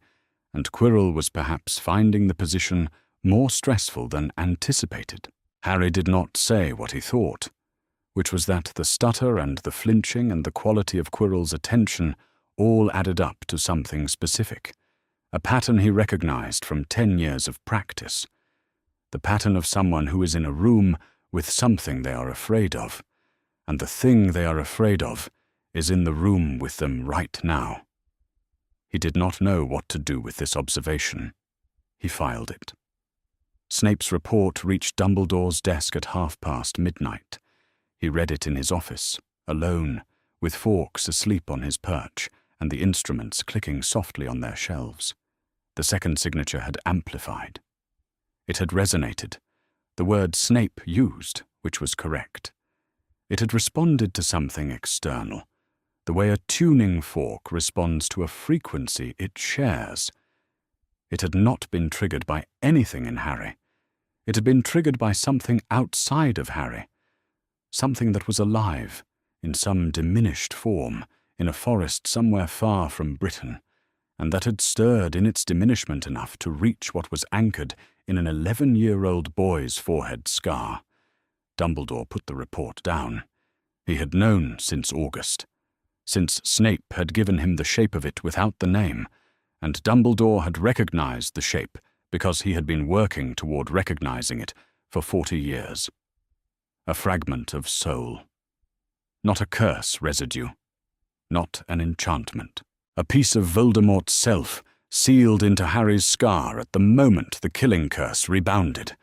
and Quirrell was perhaps finding the position more stressful than anticipated. Harry did not say what he thought, which was that the stutter and the flinching and the quality of Quirrell's attention all added up to something specific, a pattern he recognized from 10 years of practice, the pattern of someone who is in a room with something they are afraid of, and the thing they are afraid of is in the room with them right now. He did not know what to do with this observation. He filed it. Snape's report reached Dumbledore's desk at midnight. He read it in his office, alone, with Fawkes asleep on his perch and the instruments clicking softly on their shelves. The second signature had amplified. It had resonated, the word Snape used, which was correct. It had responded to something external, the way a tuning fork responds to a frequency it shares. It had not been triggered by anything in Harry. It had been triggered by something outside of Harry, something that was alive, in some diminished form, in a forest somewhere far from Britain, and that had stirred in its diminishment enough to reach what was anchored in an 11-year-old boy's forehead scar. Dumbledore put the report down. He had known since August, since Snape had given him the shape of it without the name, and Dumbledore had recognized the shape because he had been working toward recognizing it for 40 years. A fragment of soul. Not a curse residue. Not an enchantment. A piece of Voldemort's self sealed into Harry's scar at the moment the killing curse rebounded.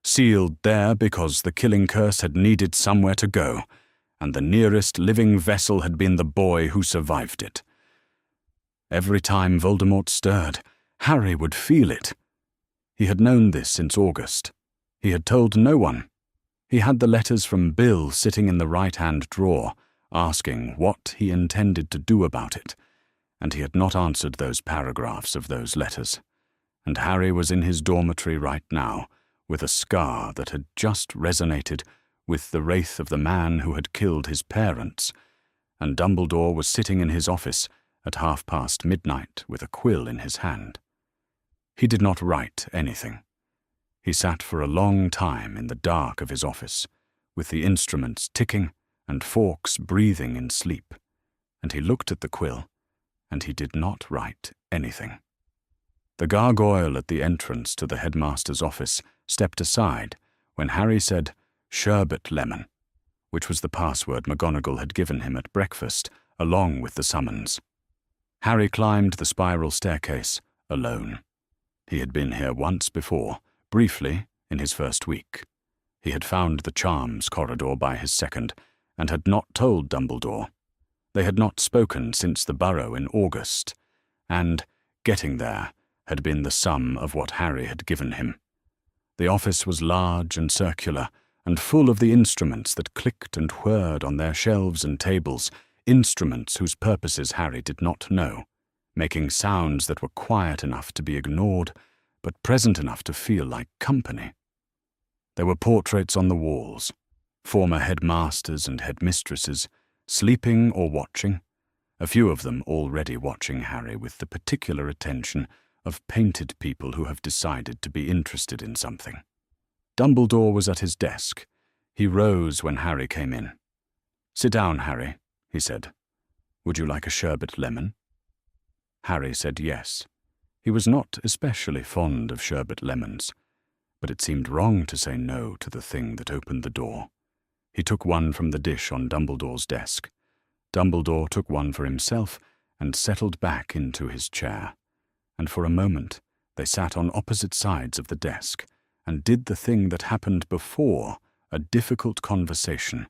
Sealed there because the killing curse had needed somewhere to go, and the nearest living vessel had been the boy who survived it. Every time Voldemort stirred, Harry would feel it. He had known this since August. He had told no one. He had the letters from Bill sitting in the right-hand drawer, asking what he intended to do about it, and he had not answered those paragraphs of those letters. And Harry was in his dormitory right now, with a scar that had just resonated with the wraith of the man who had killed his parents, and Dumbledore was sitting in his office at midnight with a quill in his hand. He did not write anything. He sat for a long time in the dark of his office, with the instruments ticking and Fawkes breathing in sleep, and he looked at the quill, and he did not write anything. The gargoyle at the entrance to the headmaster's office stepped aside when Harry said "sherbet lemon," which was the password McGonagall had given him at breakfast, along with the summons. Harry climbed the spiral staircase, alone. He had been here once before, briefly, in his first week. He had found the charms corridor by his second, and had not told Dumbledore. They had not spoken since the Burrow in August, and, getting there, had been the sum of what Harry had given him. The office was large and circular, and full of the instruments that clicked and whirred on their shelves and tables, instruments whose purposes Harry did not know, making sounds that were quiet enough to be ignored, but present enough to feel like company. There were portraits on the walls, former headmasters and headmistresses, sleeping or watching, a few of them already watching Harry with the particular attention of painted people who have decided to be interested in something. Dumbledore was at his desk. He rose when Harry came in. "Sit down, Harry," he said. "Would you like a sherbet lemon?" Harry said yes. He was not especially fond of sherbet lemons, but it seemed wrong to say no to the thing that opened the door. He took one from the dish on Dumbledore's desk. Dumbledore took one for himself and settled back into his chair. And for a moment they sat on opposite sides of the desk and did the thing that happened before a difficult conversation,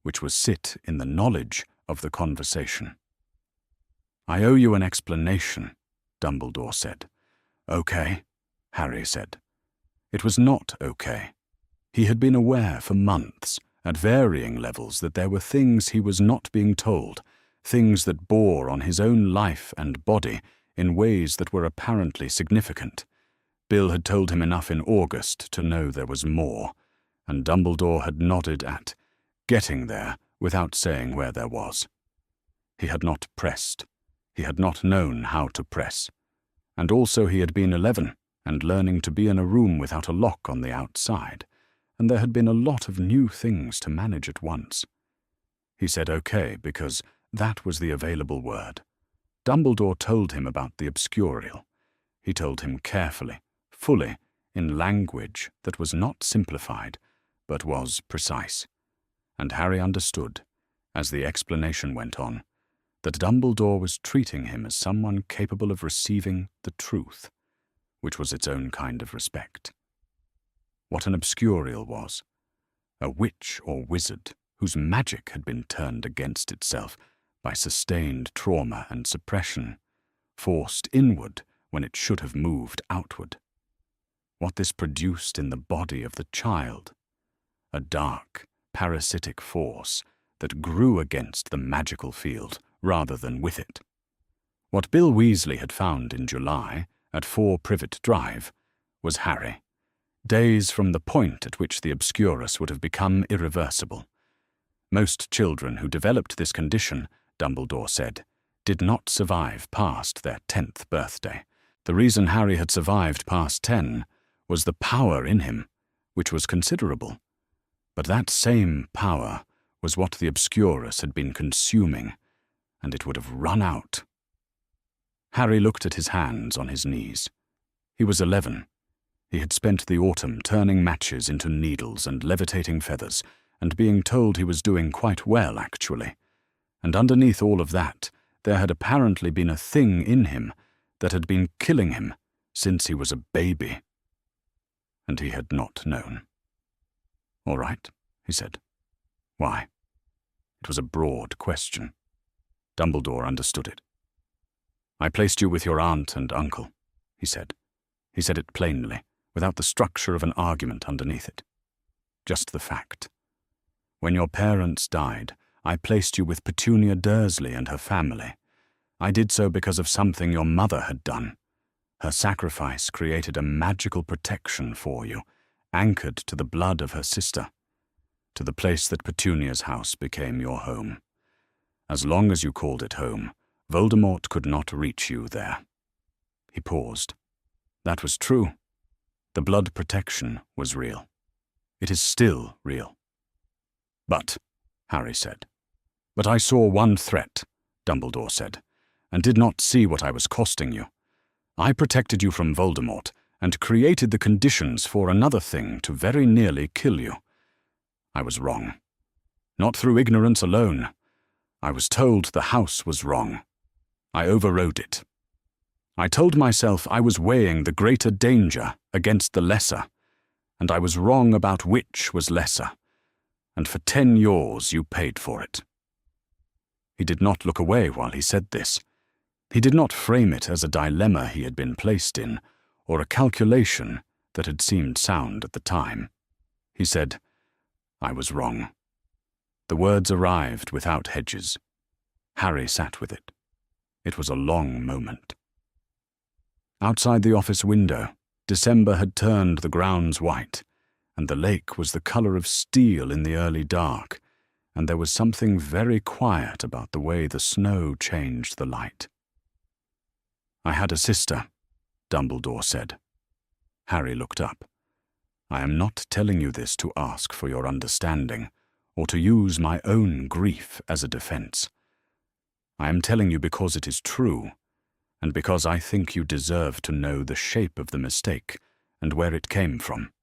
which was sit in the knowledge of the conversation. "I owe you an explanation," Dumbledore said. "Okay," Harry said. It was not okay. He had been aware for months, at varying levels, that there were things he was not being told, things that bore on his own life and body in ways that were apparently significant. Bill had told him enough in August to know there was more, and Dumbledore had nodded at getting there without saying where there was. He had not pressed. He had not known how to press. And also he had been 11 and learning to be in a room without a lock on the outside, and there had been a lot of new things to manage at once. He said okay because that was the available word. Dumbledore told him about the Obscurial. He told him carefully, fully, in language that was not simplified, but was precise. And Harry understood, as the explanation went on, that Dumbledore was treating him as someone capable of receiving the truth, which was its own kind of respect. What an Obscurial was, a witch or wizard whose magic had been turned against itself by sustained trauma and suppression, forced inward when it should have moved outward. What this produced in the body of the child, a dark, parasitic force that grew against the magical field rather than with it. What Bill Weasley had found in July at 4 Privet Drive was Harry, days from the point at which the Obscurus would have become irreversible. Most children who developed this condition, Dumbledore said, did not survive past their 10th birthday. The reason Harry had survived past 10 was the power in him, which was considerable. But that same power was what the Obscurus had been consuming, and it would have run out. Harry looked at his hands on his knees. He was 11. He had spent the autumn turning matches into needles and levitating feathers, and being told he was doing quite well, actually. And underneath all of that, there had apparently been a thing in him that had been killing him since he was a baby. And he had not known. "All right," he said. "Why?" It was a broad question. Dumbledore understood it. "I placed you with your aunt and uncle," he said. He said it plainly, without the structure of an argument underneath it. Just the fact. When your parents died, I placed you with Petunia Dursley and her family. I did so because of something your mother had done. Her sacrifice created a magical protection for you, anchored to the blood of her sister, to the place that Petunia's house became your home. As long as you called it home, Voldemort could not reach you there." He paused. That was true. The blood protection was real. It is still real. "But," Harry said. "But I saw one threat," Dumbledore said, "and did not see what I was costing you. I protected you from Voldemort, and created the conditions for another thing to very nearly kill you. I was wrong. Not through ignorance alone. I was told the house was wrong. I overrode it. I told myself I was weighing the greater danger against the lesser, and I was wrong about which was lesser, and for 10 years you paid for it." He did not look away while he said this. He did not frame it as a dilemma he had been placed in, or a calculation that had seemed sound at the time. He said, "I was wrong." The words arrived without hedges. Harry sat with it. It was a long moment. Outside the office window, December had turned the grounds white, and the lake was the color of steel in the early dark, and there was something very quiet about the way the snow changed the light. "I had a sister," Dumbledore said. Harry looked up. "I am not telling you this to ask for your understanding, or to use my own grief as a defense. I am telling you because it is true, and because I think you deserve to know the shape of the mistake and where it came from."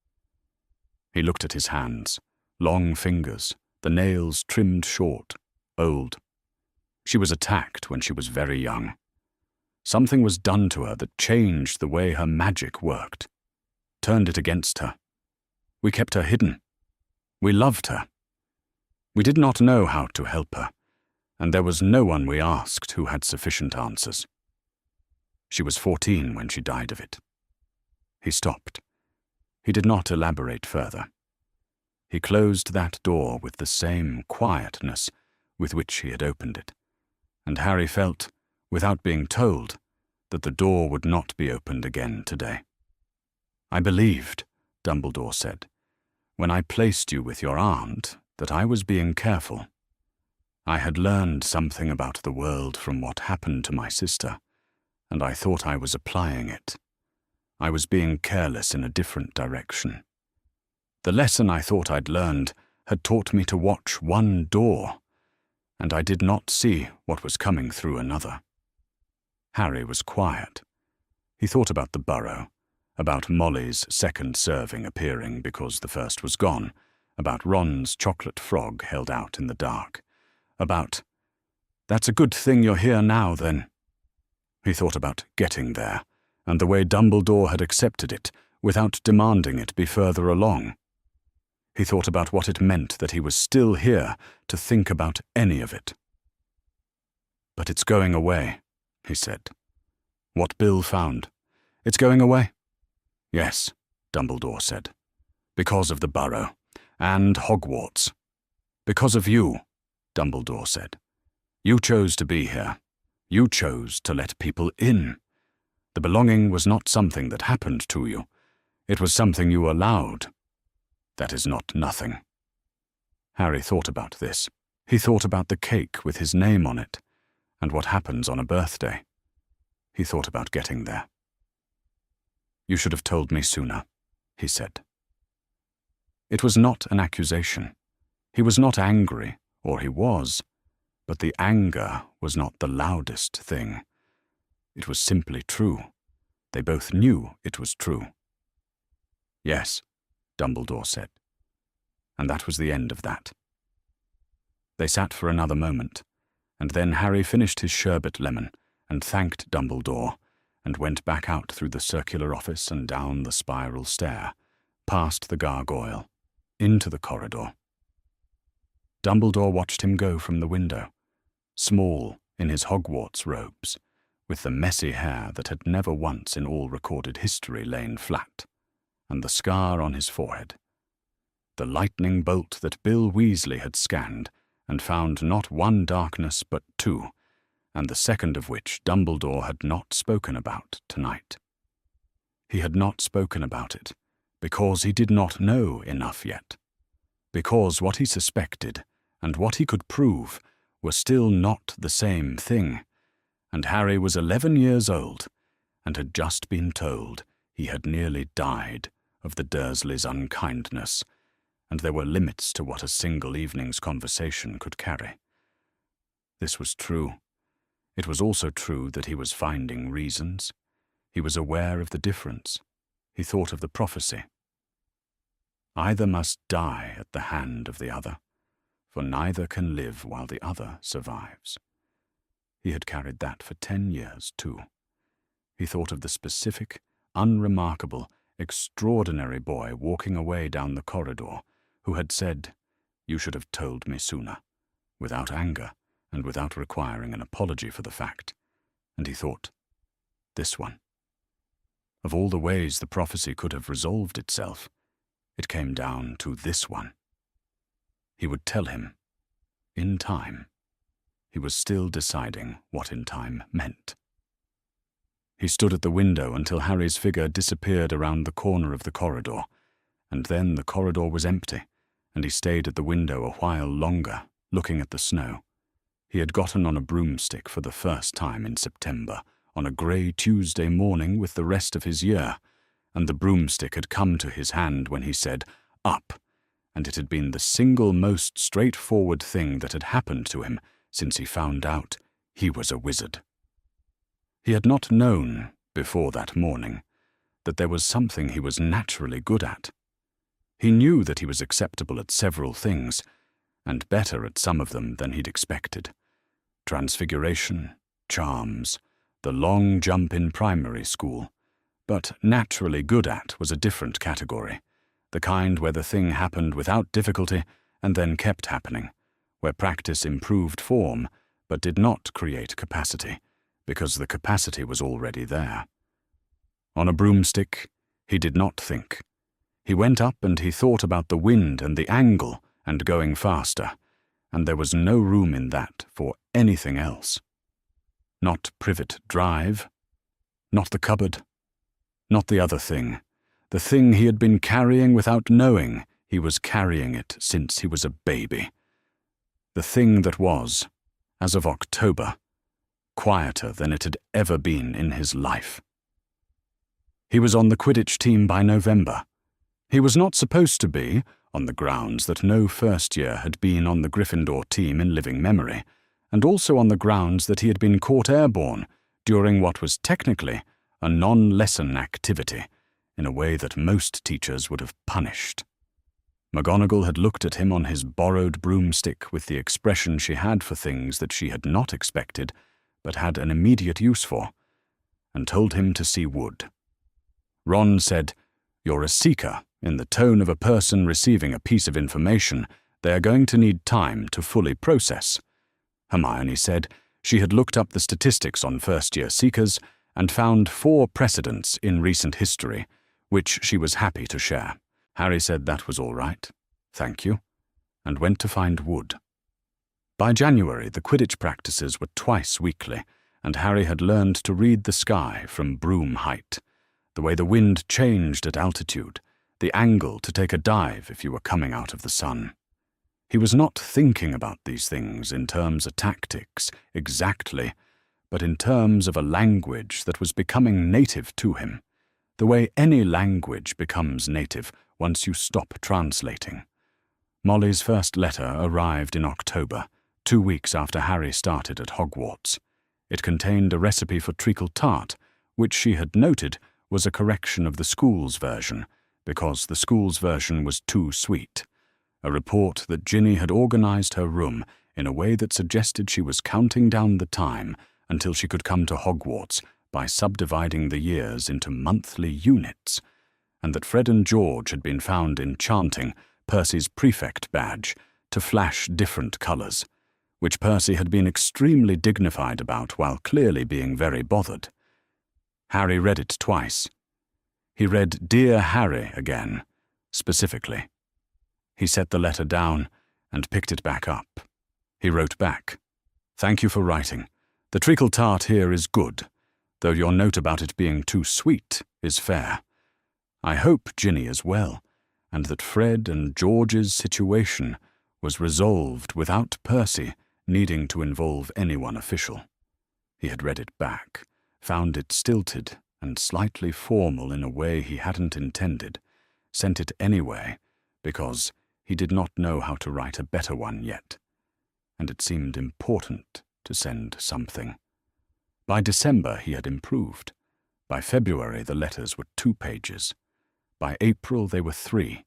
He looked at his hands, long fingers, the nails trimmed short, old. She was attacked when she was very young. Something was done to her that changed the way her magic worked, turned it against her. We kept her hidden. We loved her. We did not know how to help her, and there was no one we asked who had sufficient answers. She was 14 when she died of it. He stopped. He did not elaborate further. He closed that door with the same quietness with which he had opened it, and Harry felt, without being told, that the door would not be opened again today. "I believed," Dumbledore said, "when I placed you with your aunt, that I was being careful. I had learned something about the world from what happened to my sister, and I thought I was applying it. I was being careless in a different direction. The lesson I thought I'd learned had taught me to watch one door, and I did not see what was coming through another." Harry was quiet. He thought about the burrow, about Molly's second serving appearing because the first was gone, about Ron's chocolate frog held out in the dark, about, "That's a good thing you're here now, then." He thought about getting there, and the way Dumbledore had accepted it without demanding it be further along. He thought about what it meant that he was still here to think about any of it. "But it's going away," he said. "What Bill found. It's going away?" "Yes," Dumbledore said. "Because of the burrow. And Hogwarts." "Because of you," Dumbledore said. "You chose to be here. You chose to let people in. The belonging was not something that happened to you. It was something you allowed. That is not nothing." Harry thought about this. He thought about the cake with his name on it, and what happens on a birthday. He thought about getting there. "You should have told me sooner," he said. It was not an accusation. He was not angry, or he was, but the anger was not the loudest thing. It was simply true. They both knew it was true. "Yes," Dumbledore said. And that was the end of that. They sat for another moment, and then Harry finished his sherbet lemon and thanked Dumbledore, and went back out through the circular office and down the spiral stair, past the gargoyle, into the corridor. Dumbledore watched him go from the window, small in his Hogwarts robes, with the messy hair that had never once in all recorded history lain flat, and the scar on his forehead. The lightning bolt that Bill Weasley had scanned and found not one darkness but two, and the second of which Dumbledore had not spoken about tonight. He had not spoken about it because he did not know enough yet, because what he suspected and what he could prove were still not the same thing, and Harry was 11 years old and had just been told he had nearly died of the Dursleys' unkindness, and there were limits to what a single evening's conversation could carry. This was true. It was also true that he was finding reasons. He was aware of the difference. He thought of the prophecy. Either must die at the hand of the other, for neither can live while the other survives. He had carried that for 10 years, too. He thought of the specific, unremarkable, extraordinary boy walking away down the corridor who had said, "You should have told me sooner," without anger and without requiring an apology for the fact. And he thought, this one. Of all the ways the prophecy could have resolved itself, it came down to this one. He would tell him, in time. He was still deciding what in time meant. He stood at the window until Harry's figure disappeared around the corner of the corridor, and then the corridor was empty, and he stayed at the window a while longer, looking at the snow. He had gotten on a broomstick for the first time in September, on a grey Tuesday morning with the rest of his year, and the broomstick had come to his hand when he said, "Up," and it had been the single most straightforward thing that had happened to him since he found out he was a wizard. He had not known, before that morning, that there was something he was naturally good at. He knew that he was acceptable at several things, and better at some of them than he'd expected. Transfiguration, charms, the long jump in primary school. But naturally good at was a different category, the kind where the thing happened without difficulty and then kept happening, where practice improved form but did not create capacity, because the capacity was already there. On a broomstick, he did not think. He went up and he thought about the wind and the angle and going faster, and there was no room in that for anything else. Not privet drive, not the cupboard, not the other thing. The thing he had been carrying without knowing he was carrying it since he was a baby. The thing that was, as of October, quieter than it had ever been in his life. He was on the Quidditch team by November. He was not supposed to be, on the grounds that no first year had been on the Gryffindor team in living memory, and also on the grounds that he had been caught airborne during what was technically a non-lesson activity, in a way that most teachers would have punished. McGonagall had looked at him on his borrowed broomstick with the expression she had for things that she had not expected, but had an immediate use for, and told him to see Wood. Ron said, "You're a seeker," in the tone of a person receiving a piece of information they are going to need time to fully process. Hermione said she had looked up the statistics on first-year seekers and found 4 precedents in recent history, which she was happy to share. Harry said that was all right, thank you, and went to find Wood. By January, the Quidditch practices were twice weekly, and Harry had learned to read the sky from broom height, the way the wind changed at altitude, the angle to take a dive if you were coming out of the sun. He was not thinking about these things in terms of tactics, exactly, but in terms of a language that was becoming native to him, the way any language becomes native once you stop translating. Molly's first letter arrived in October, 2 weeks after Harry started at Hogwarts. It contained a recipe for treacle tart, which she had noted was a correction of the school's version, because the school's version was too sweet. A report that Ginny had organized her room in a way that suggested she was counting down the time until she could come to Hogwarts by subdividing the years into monthly units, and that Fred and George had been found enchanting Percy's prefect badge to flash different colors, which Percy had been extremely dignified about while clearly being very bothered. Harry read it twice. He read "Dear Harry" again, specifically. He set the letter down and picked it back up. He wrote back, "Thank you for writing. The treacle tart here is good, though your note about it being too sweet is fair. I hope Ginny is well, and that Fred and George's situation was resolved without Percy needing to involve anyone official." He had read it back, found it stilted and slightly formal in a way he hadn't intended, sent it anyway, because he did not know how to write a better one yet, and it seemed important to send something. By December he had improved. By February the letters were 2 pages. By April they were 3,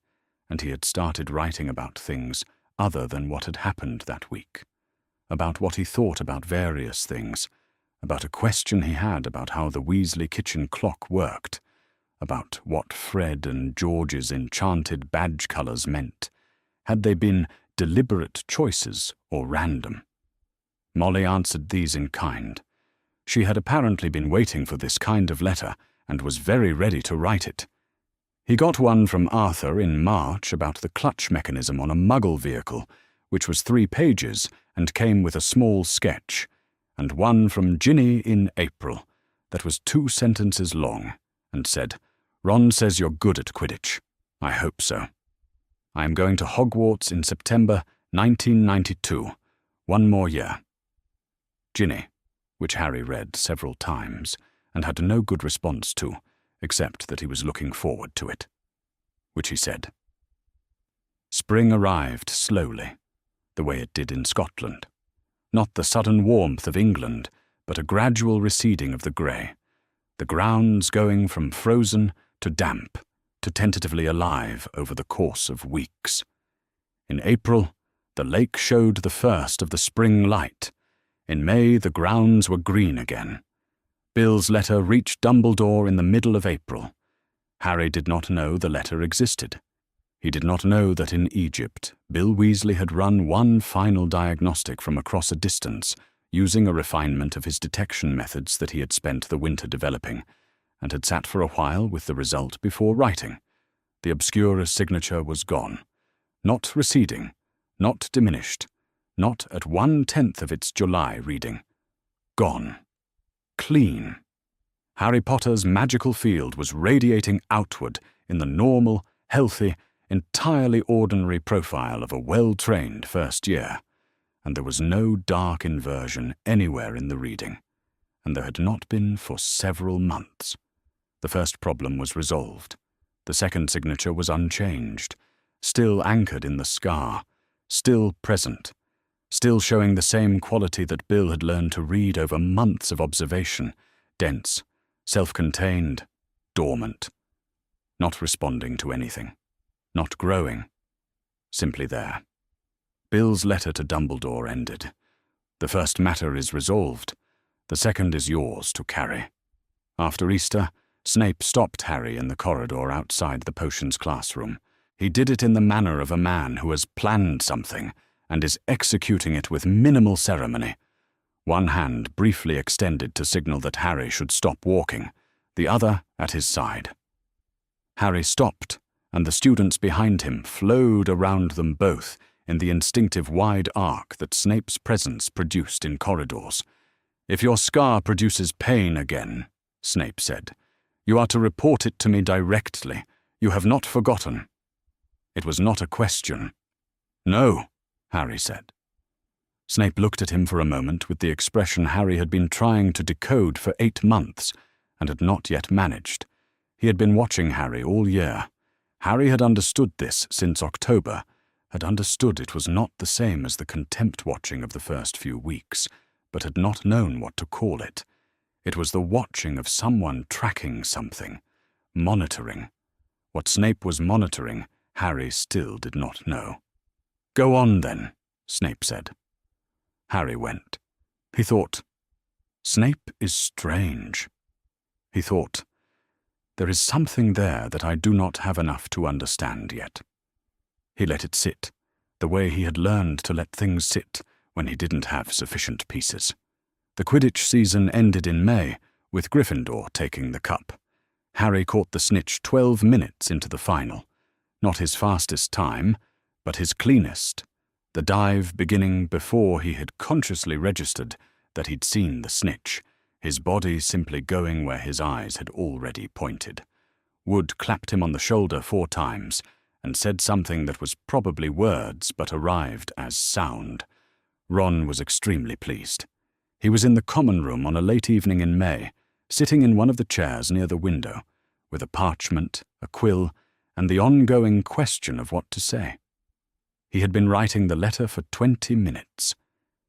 and he had started writing about things other than what had happened that week, about what he thought about various things, about a question he had about how the Weasley kitchen clock worked, about what Fred and George's enchanted badge colours meant. Had they been deliberate choices or random? Molly answered these in kind. She had apparently been waiting for this kind of letter and was very ready to write it. He got one from Arthur in March about the clutch mechanism on a Muggle vehicle, which was 3 pages and came with a small sketch, and one from Ginny in April that was 2 sentences long and said, "Ron says you're good at Quidditch. I hope so. I am going to Hogwarts in September 1992. 1 more year." Ginny, which Harry read several times and had no good response to, except that he was looking forward to it, which he said. Spring arrived slowly, the way it did in Scotland. Not the sudden warmth of England, but a gradual receding of the grey, the grounds going from frozen to damp to tentatively alive over the course of weeks. In April, the lake showed the first of the spring light. In May, the grounds were green again. Bill's letter reached Dumbledore in the middle of April. Harry did not know the letter existed. He did not know that in Egypt, Bill Weasley had run one final diagnostic from across a distance, using a refinement of his detection methods that he had spent the winter developing, and had sat for a while with the result before writing. The Obscurial signature was gone. Not receding, not diminished, not at 1/10 of its July reading. Gone. Clean. Harry Potter's magical field was radiating outward in the normal, healthy, entirely ordinary profile of a well-trained first year, and there was no dark inversion anywhere in the reading, and there had not been for several months. The first problem was resolved. The second signature was unchanged, still anchored in the scar, still present, still showing the same quality that Bill had learned to read over months of observation, dense, self-contained, dormant, not responding to anything, not growing, simply there. Bill's letter to Dumbledore ended. The first matter is resolved. The second is yours to carry. After Easter, Snape stopped Harry in the corridor outside the potions classroom. He did it in the manner of a man who has planned something and is executing it with minimal ceremony. One hand briefly extended to signal that Harry should stop walking, the other at his side. Harry stopped, and the students behind him flowed around them both in the instinctive wide arc that Snape's presence produced in corridors. "If your scar produces pain again," Snape said, "you are to report it to me directly. You have not forgotten." It was not a question. "No," Harry said. Snape looked at him for a moment with the expression Harry had been trying to decode for 8 months and had not yet managed. He had been watching Harry all year. Harry had understood this since October, had understood it was not the same as the contempt watching of the first few weeks, but had not known what to call it. It was the watching of someone tracking something, monitoring. What Snape was monitoring, Harry still did not know. "Go on, then," Snape said. Harry went. He thought, Snape is strange. He thought, there is something there that I do not have enough to understand yet. He let it sit, the way he had learned to let things sit when he didn't have sufficient pieces. The Quidditch season ended in May, with Gryffindor taking the cup. Harry caught the snitch 12 minutes into the final. Not his fastest time, but his cleanest. The dive beginning before he had consciously registered that he'd seen the snitch, his body simply going where his eyes had already pointed. Wood clapped him on the shoulder 4 times and said something that was probably words but arrived as sound. Ron was extremely pleased. He was in the common room on a late evening in May, sitting in one of the chairs near the window, with a parchment, a quill, and the ongoing question of what to say. He had been writing the letter for 20 minutes.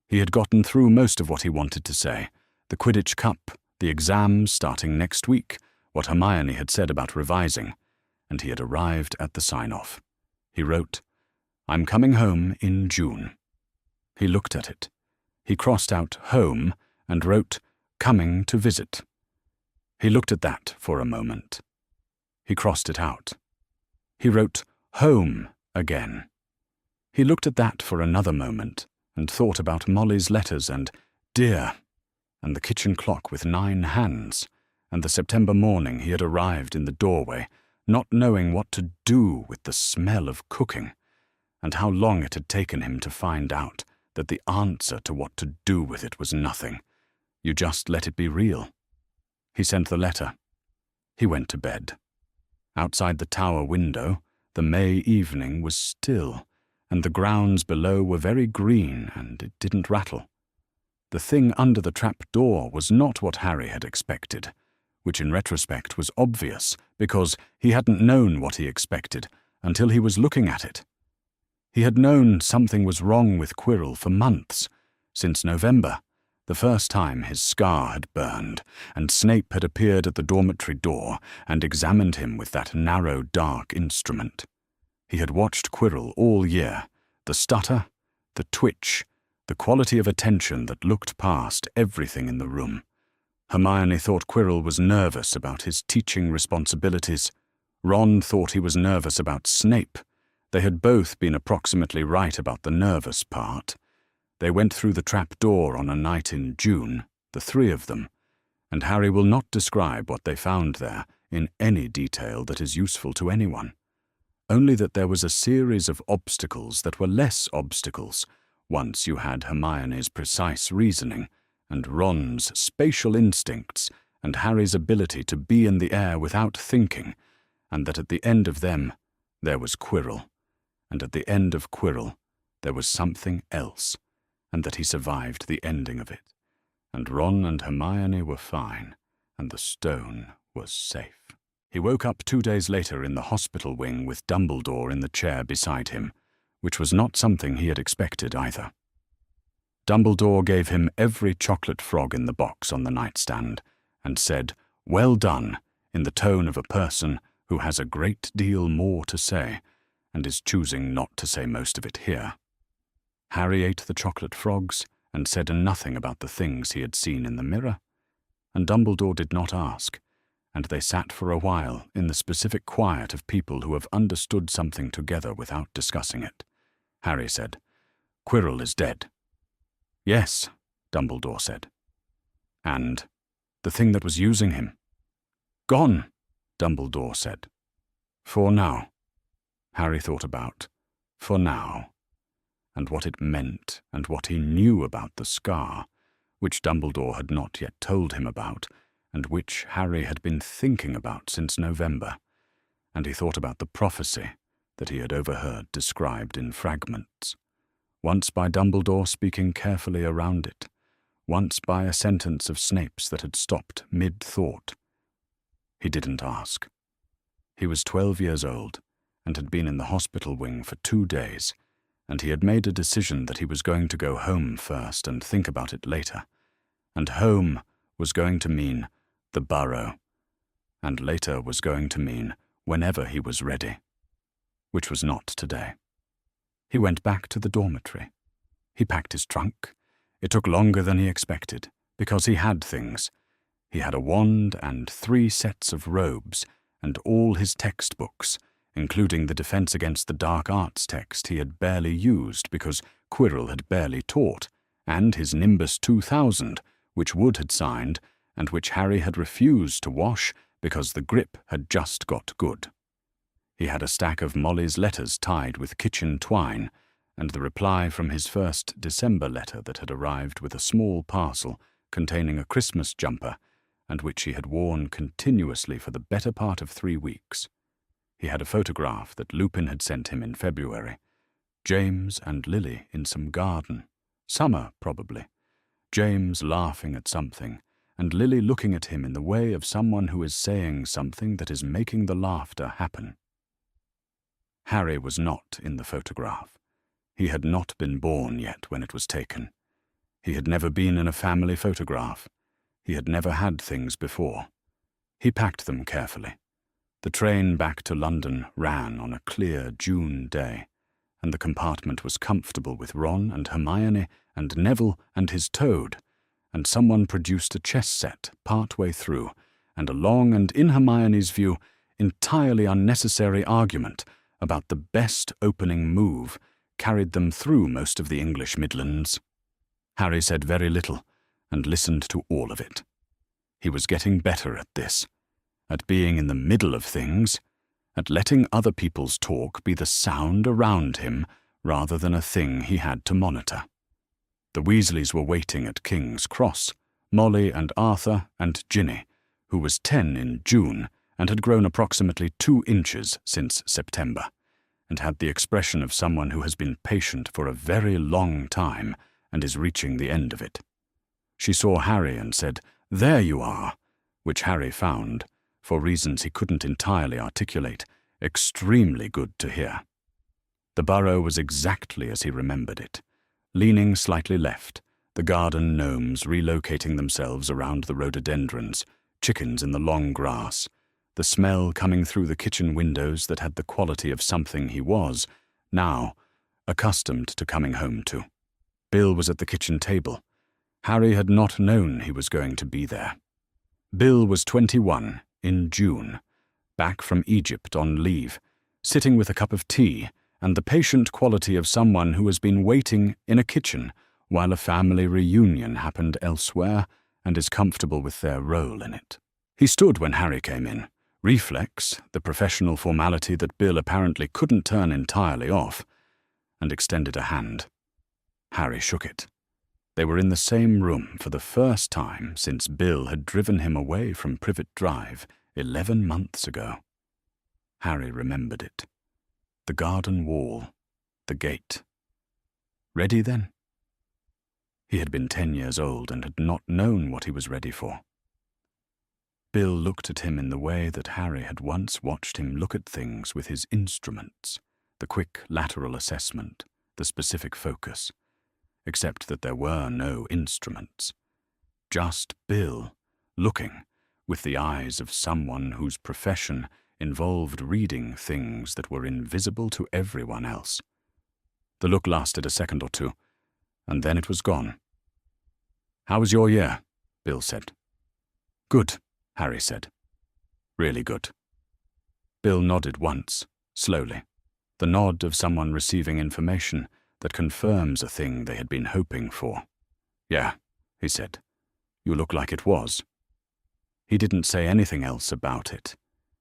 He had gotten through most of what he wanted to say, the Quidditch Cup, the exams starting next week, what Hermione had said about revising, and he had arrived at the sign-off. He wrote, "I'm coming home in June." He looked at it. He crossed out home and wrote, "Coming to visit." He looked at that for a moment. He crossed it out. He wrote, "Home" again. He looked at that for another moment and thought about Molly's letters and "dear," and the kitchen clock with 9 hands, and the September morning he had arrived in the doorway, not knowing what to do with the smell of cooking, and how long it had taken him to find out that the answer to what to do with it was nothing. You just let it be real. He sent the letter. He went to bed. Outside the tower window, the May evening was still, and the grounds below were very green, and it didn't rattle. The thing under the trap door was not what Harry had expected, which in retrospect was obvious because he hadn't known what he expected until he was looking at it. He had known something was wrong with Quirrell for months, since November, the first time his scar had burned, and Snape had appeared at the dormitory door and examined him with that narrow, dark instrument. He had watched Quirrell all year, the stutter, the twitch, the quality of attention that looked past everything in the room. Hermione thought Quirrell was nervous about his teaching responsibilities. Ron thought he was nervous about Snape. They had both been approximately right about the nervous part. They went through the trap door on a night in June, the 3 of them, and Harry will not describe what they found there in any detail that is useful to anyone. Only that there was a series of obstacles that were less obstacles once you had Hermione's precise reasoning, and Ron's spatial instincts, and Harry's ability to be in the air without thinking, and that at the end of them there was Quirrell, and at the end of Quirrell there was something else, and that he survived the ending of it, and Ron and Hermione were fine, and the stone was safe. He woke up 2 days later in the hospital wing with Dumbledore in the chair beside him, which was not something he had expected either. Dumbledore gave him every chocolate frog in the box on the nightstand and said, "Well done," in the tone of a person who has a great deal more to say and is choosing not to say most of it here. Harry ate the chocolate frogs and said nothing about the things he had seen in the mirror, and Dumbledore did not ask, and they sat for a while in the specific quiet of people who have understood something together without discussing it. Harry said, "Quirrell is dead." "Yes," Dumbledore said. "And the thing that was using him?" "Gone," Dumbledore said. "For now." Harry thought about "for now," and what it meant and what he knew about the scar, which Dumbledore had not yet told him about, and which Harry had been thinking about since November, and he thought about the prophecy that he had overheard described in fragments, once by Dumbledore speaking carefully around it, once by a sentence of Snape's that had stopped mid-thought. He didn't ask. He was 12 years old and had been in the hospital wing for 2 days, and he had made a decision that he was going to go home first and think about it later, and home was going to mean the burrow, and later was going to mean whenever he was ready, which was not today. He went back to the dormitory. He packed his trunk. It took longer than he expected, because he had things. He had a wand and 3 sets of robes, and all his textbooks, including the Defense Against the Dark Arts text he had barely used because Quirrell had barely taught, and his Nimbus 2000, which Wood had signed, and which Harry had refused to wash because the grip had just got good. He had a stack of Molly's letters tied with kitchen twine, and the reply from his first December letter that had arrived with a small parcel containing a Christmas jumper, and which he had worn continuously for the better part of 3 weeks. He had a photograph that Lupin had sent him in February. James and Lily in some garden. Summer, probably. James laughing at something, and Lily looking at him in the way of someone who is saying something that is making the laughter happen. Harry was not in the photograph. He had not been born yet when it was taken. He had never been in a family photograph. He had never had things before. He packed them carefully. The train back to London ran on a clear June day, and the compartment was comfortable with Ron and Hermione and Neville and his toad, and someone produced a chess set part-way through, and a long and, in Hermione's view, entirely unnecessary argument about the best opening move carried them through most of the English Midlands. Harry said very little and listened to all of it. He was getting better at this, at being in the middle of things, at letting other people's talk be the sound around him rather than a thing he had to monitor. The Weasleys were waiting at King's Cross, Molly and Arthur and Ginny, who was 10 in June and had grown approximately 2 inches since September, and had the expression of someone who has been patient for a very long time and is reaching the end of it. She saw Harry and said, "There you are," which Harry found, for reasons he couldn't entirely articulate, extremely good to hear. The burrow was exactly as he remembered it, leaning slightly left, the garden gnomes relocating themselves around the rhododendrons, chickens in the long grass, the smell coming through the kitchen windows that had the quality of something he was, now, accustomed to coming home to. Bill was at the kitchen table. Harry had not known he was going to be there. Bill was 21 in June, back from Egypt on leave, sitting with a cup of tea and the patient quality of someone who has been waiting in a kitchen while a family reunion happened elsewhere and is comfortable with their role in it. He stood when Harry came in. Reflex, the professional formality that Bill apparently couldn't turn entirely off, and extended a hand. Harry shook it. They were in the same room for the first time since Bill had driven him away from Privet Drive 11 months ago. Harry remembered it. The garden wall, the gate. Ready then? He had been 10 years old and had not known what he was ready for. Bill looked at him in the way that Harry had once watched him look at things with his instruments, the quick lateral assessment, the specific focus, except that there were no instruments. Just Bill, looking, with the eyes of someone whose profession involved reading things that were invisible to everyone else. The look lasted a second or two, and then it was gone. "How was your year?" Bill said. "Good," Harry said. "Really good." Bill nodded once, slowly, the nod of someone receiving information that confirms a thing they had been hoping for. "Yeah," he said. "You look like it was." He didn't say anything else about it.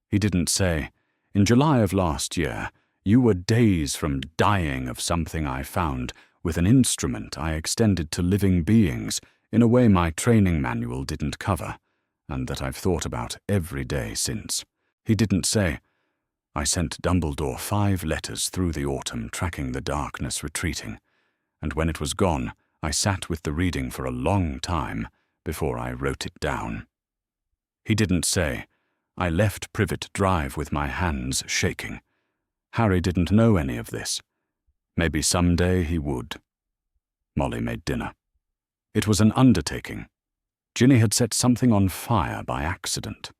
He didn't say, "In July of last year, you were days from dying of something I found with an instrument I extended to living beings in a way my training manual didn't cover, and that I've thought about every day since." He didn't say, "I sent Dumbledore 5 letters through the autumn tracking the darkness retreating, and when it was gone, I sat with the reading for a long time before I wrote it down." He didn't say, "I left Privet Drive with my hands shaking." Harry didn't know any of this. Maybe someday he would. Molly made dinner. It was an undertaking. Ginny had set something on fire by accident.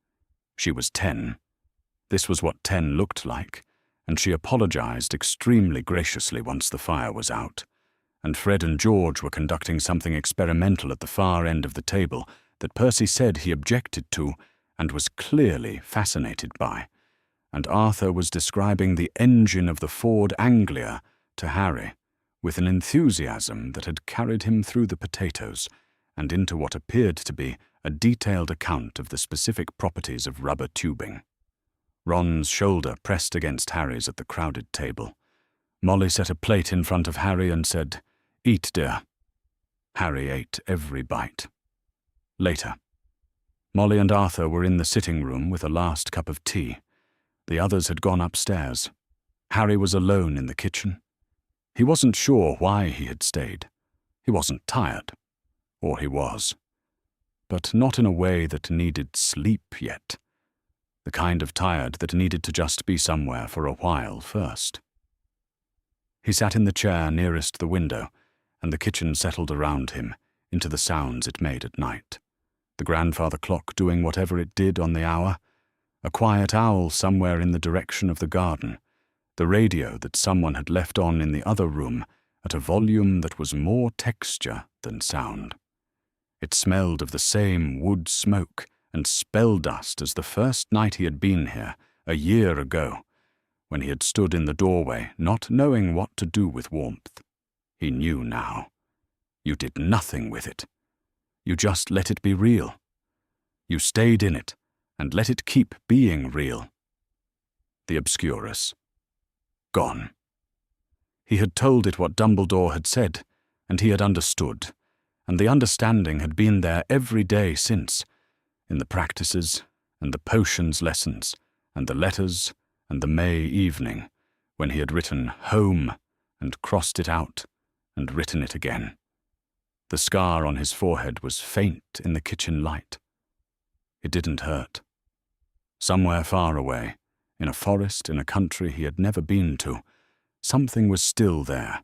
She was 10. This was what 10 looked like, and she apologized extremely graciously once the fire was out, and Fred and George were conducting something experimental at the far end of the table that Percy said he objected to and was clearly fascinated by, and Arthur was describing the engine of the Ford Anglia to Harry with an enthusiasm that had carried him through the potatoes and into what appeared to be a detailed account of the specific properties of rubber tubing. Ron's shoulder pressed against Harry's at the crowded table. Molly set a plate in front of Harry and said, "Eat, dear." Harry ate every bite. Later, Molly and Arthur were in the sitting room with a last cup of tea. The others had gone upstairs. Harry was alone in the kitchen. He wasn't sure why he had stayed. He wasn't tired. Or he was. But not in a way that needed sleep yet. The kind of tired that needed to just be somewhere for a while first. He sat in the chair nearest the window, and the kitchen settled around him into the sounds it made at night. The grandfather clock doing whatever it did on the hour, a quiet owl somewhere in the direction of the garden, the radio that someone had left on in the other room at a volume that was more texture than sound. It smelled of the same wood smoke and spell dust as the first night he had been here, a year ago, when he had stood in the doorway, not knowing what to do with warmth. He knew now. You did nothing with it. You just let it be real. You stayed in it and let it keep being real. The Obscurus. Gone. He had told it what Dumbledore had said, and he had understood, and the understanding had been there every day since, in the practices and the potions lessons and the letters and the May evening, when he had written home and crossed it out and written it again. The scar on his forehead was faint in the kitchen light. It didn't hurt. Somewhere far away, in a forest in a country he had never been to, something was still there,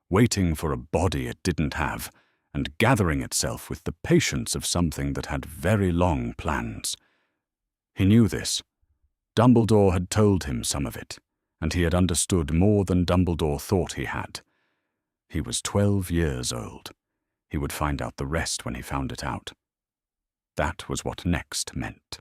waiting for a body it didn't have, and gathering itself with the patience of something that had very long plans. He knew this. Dumbledore had told him some of it, and he had understood more than Dumbledore thought he had. He was 12 years old. He would find out the rest when he found it out. That was what next meant.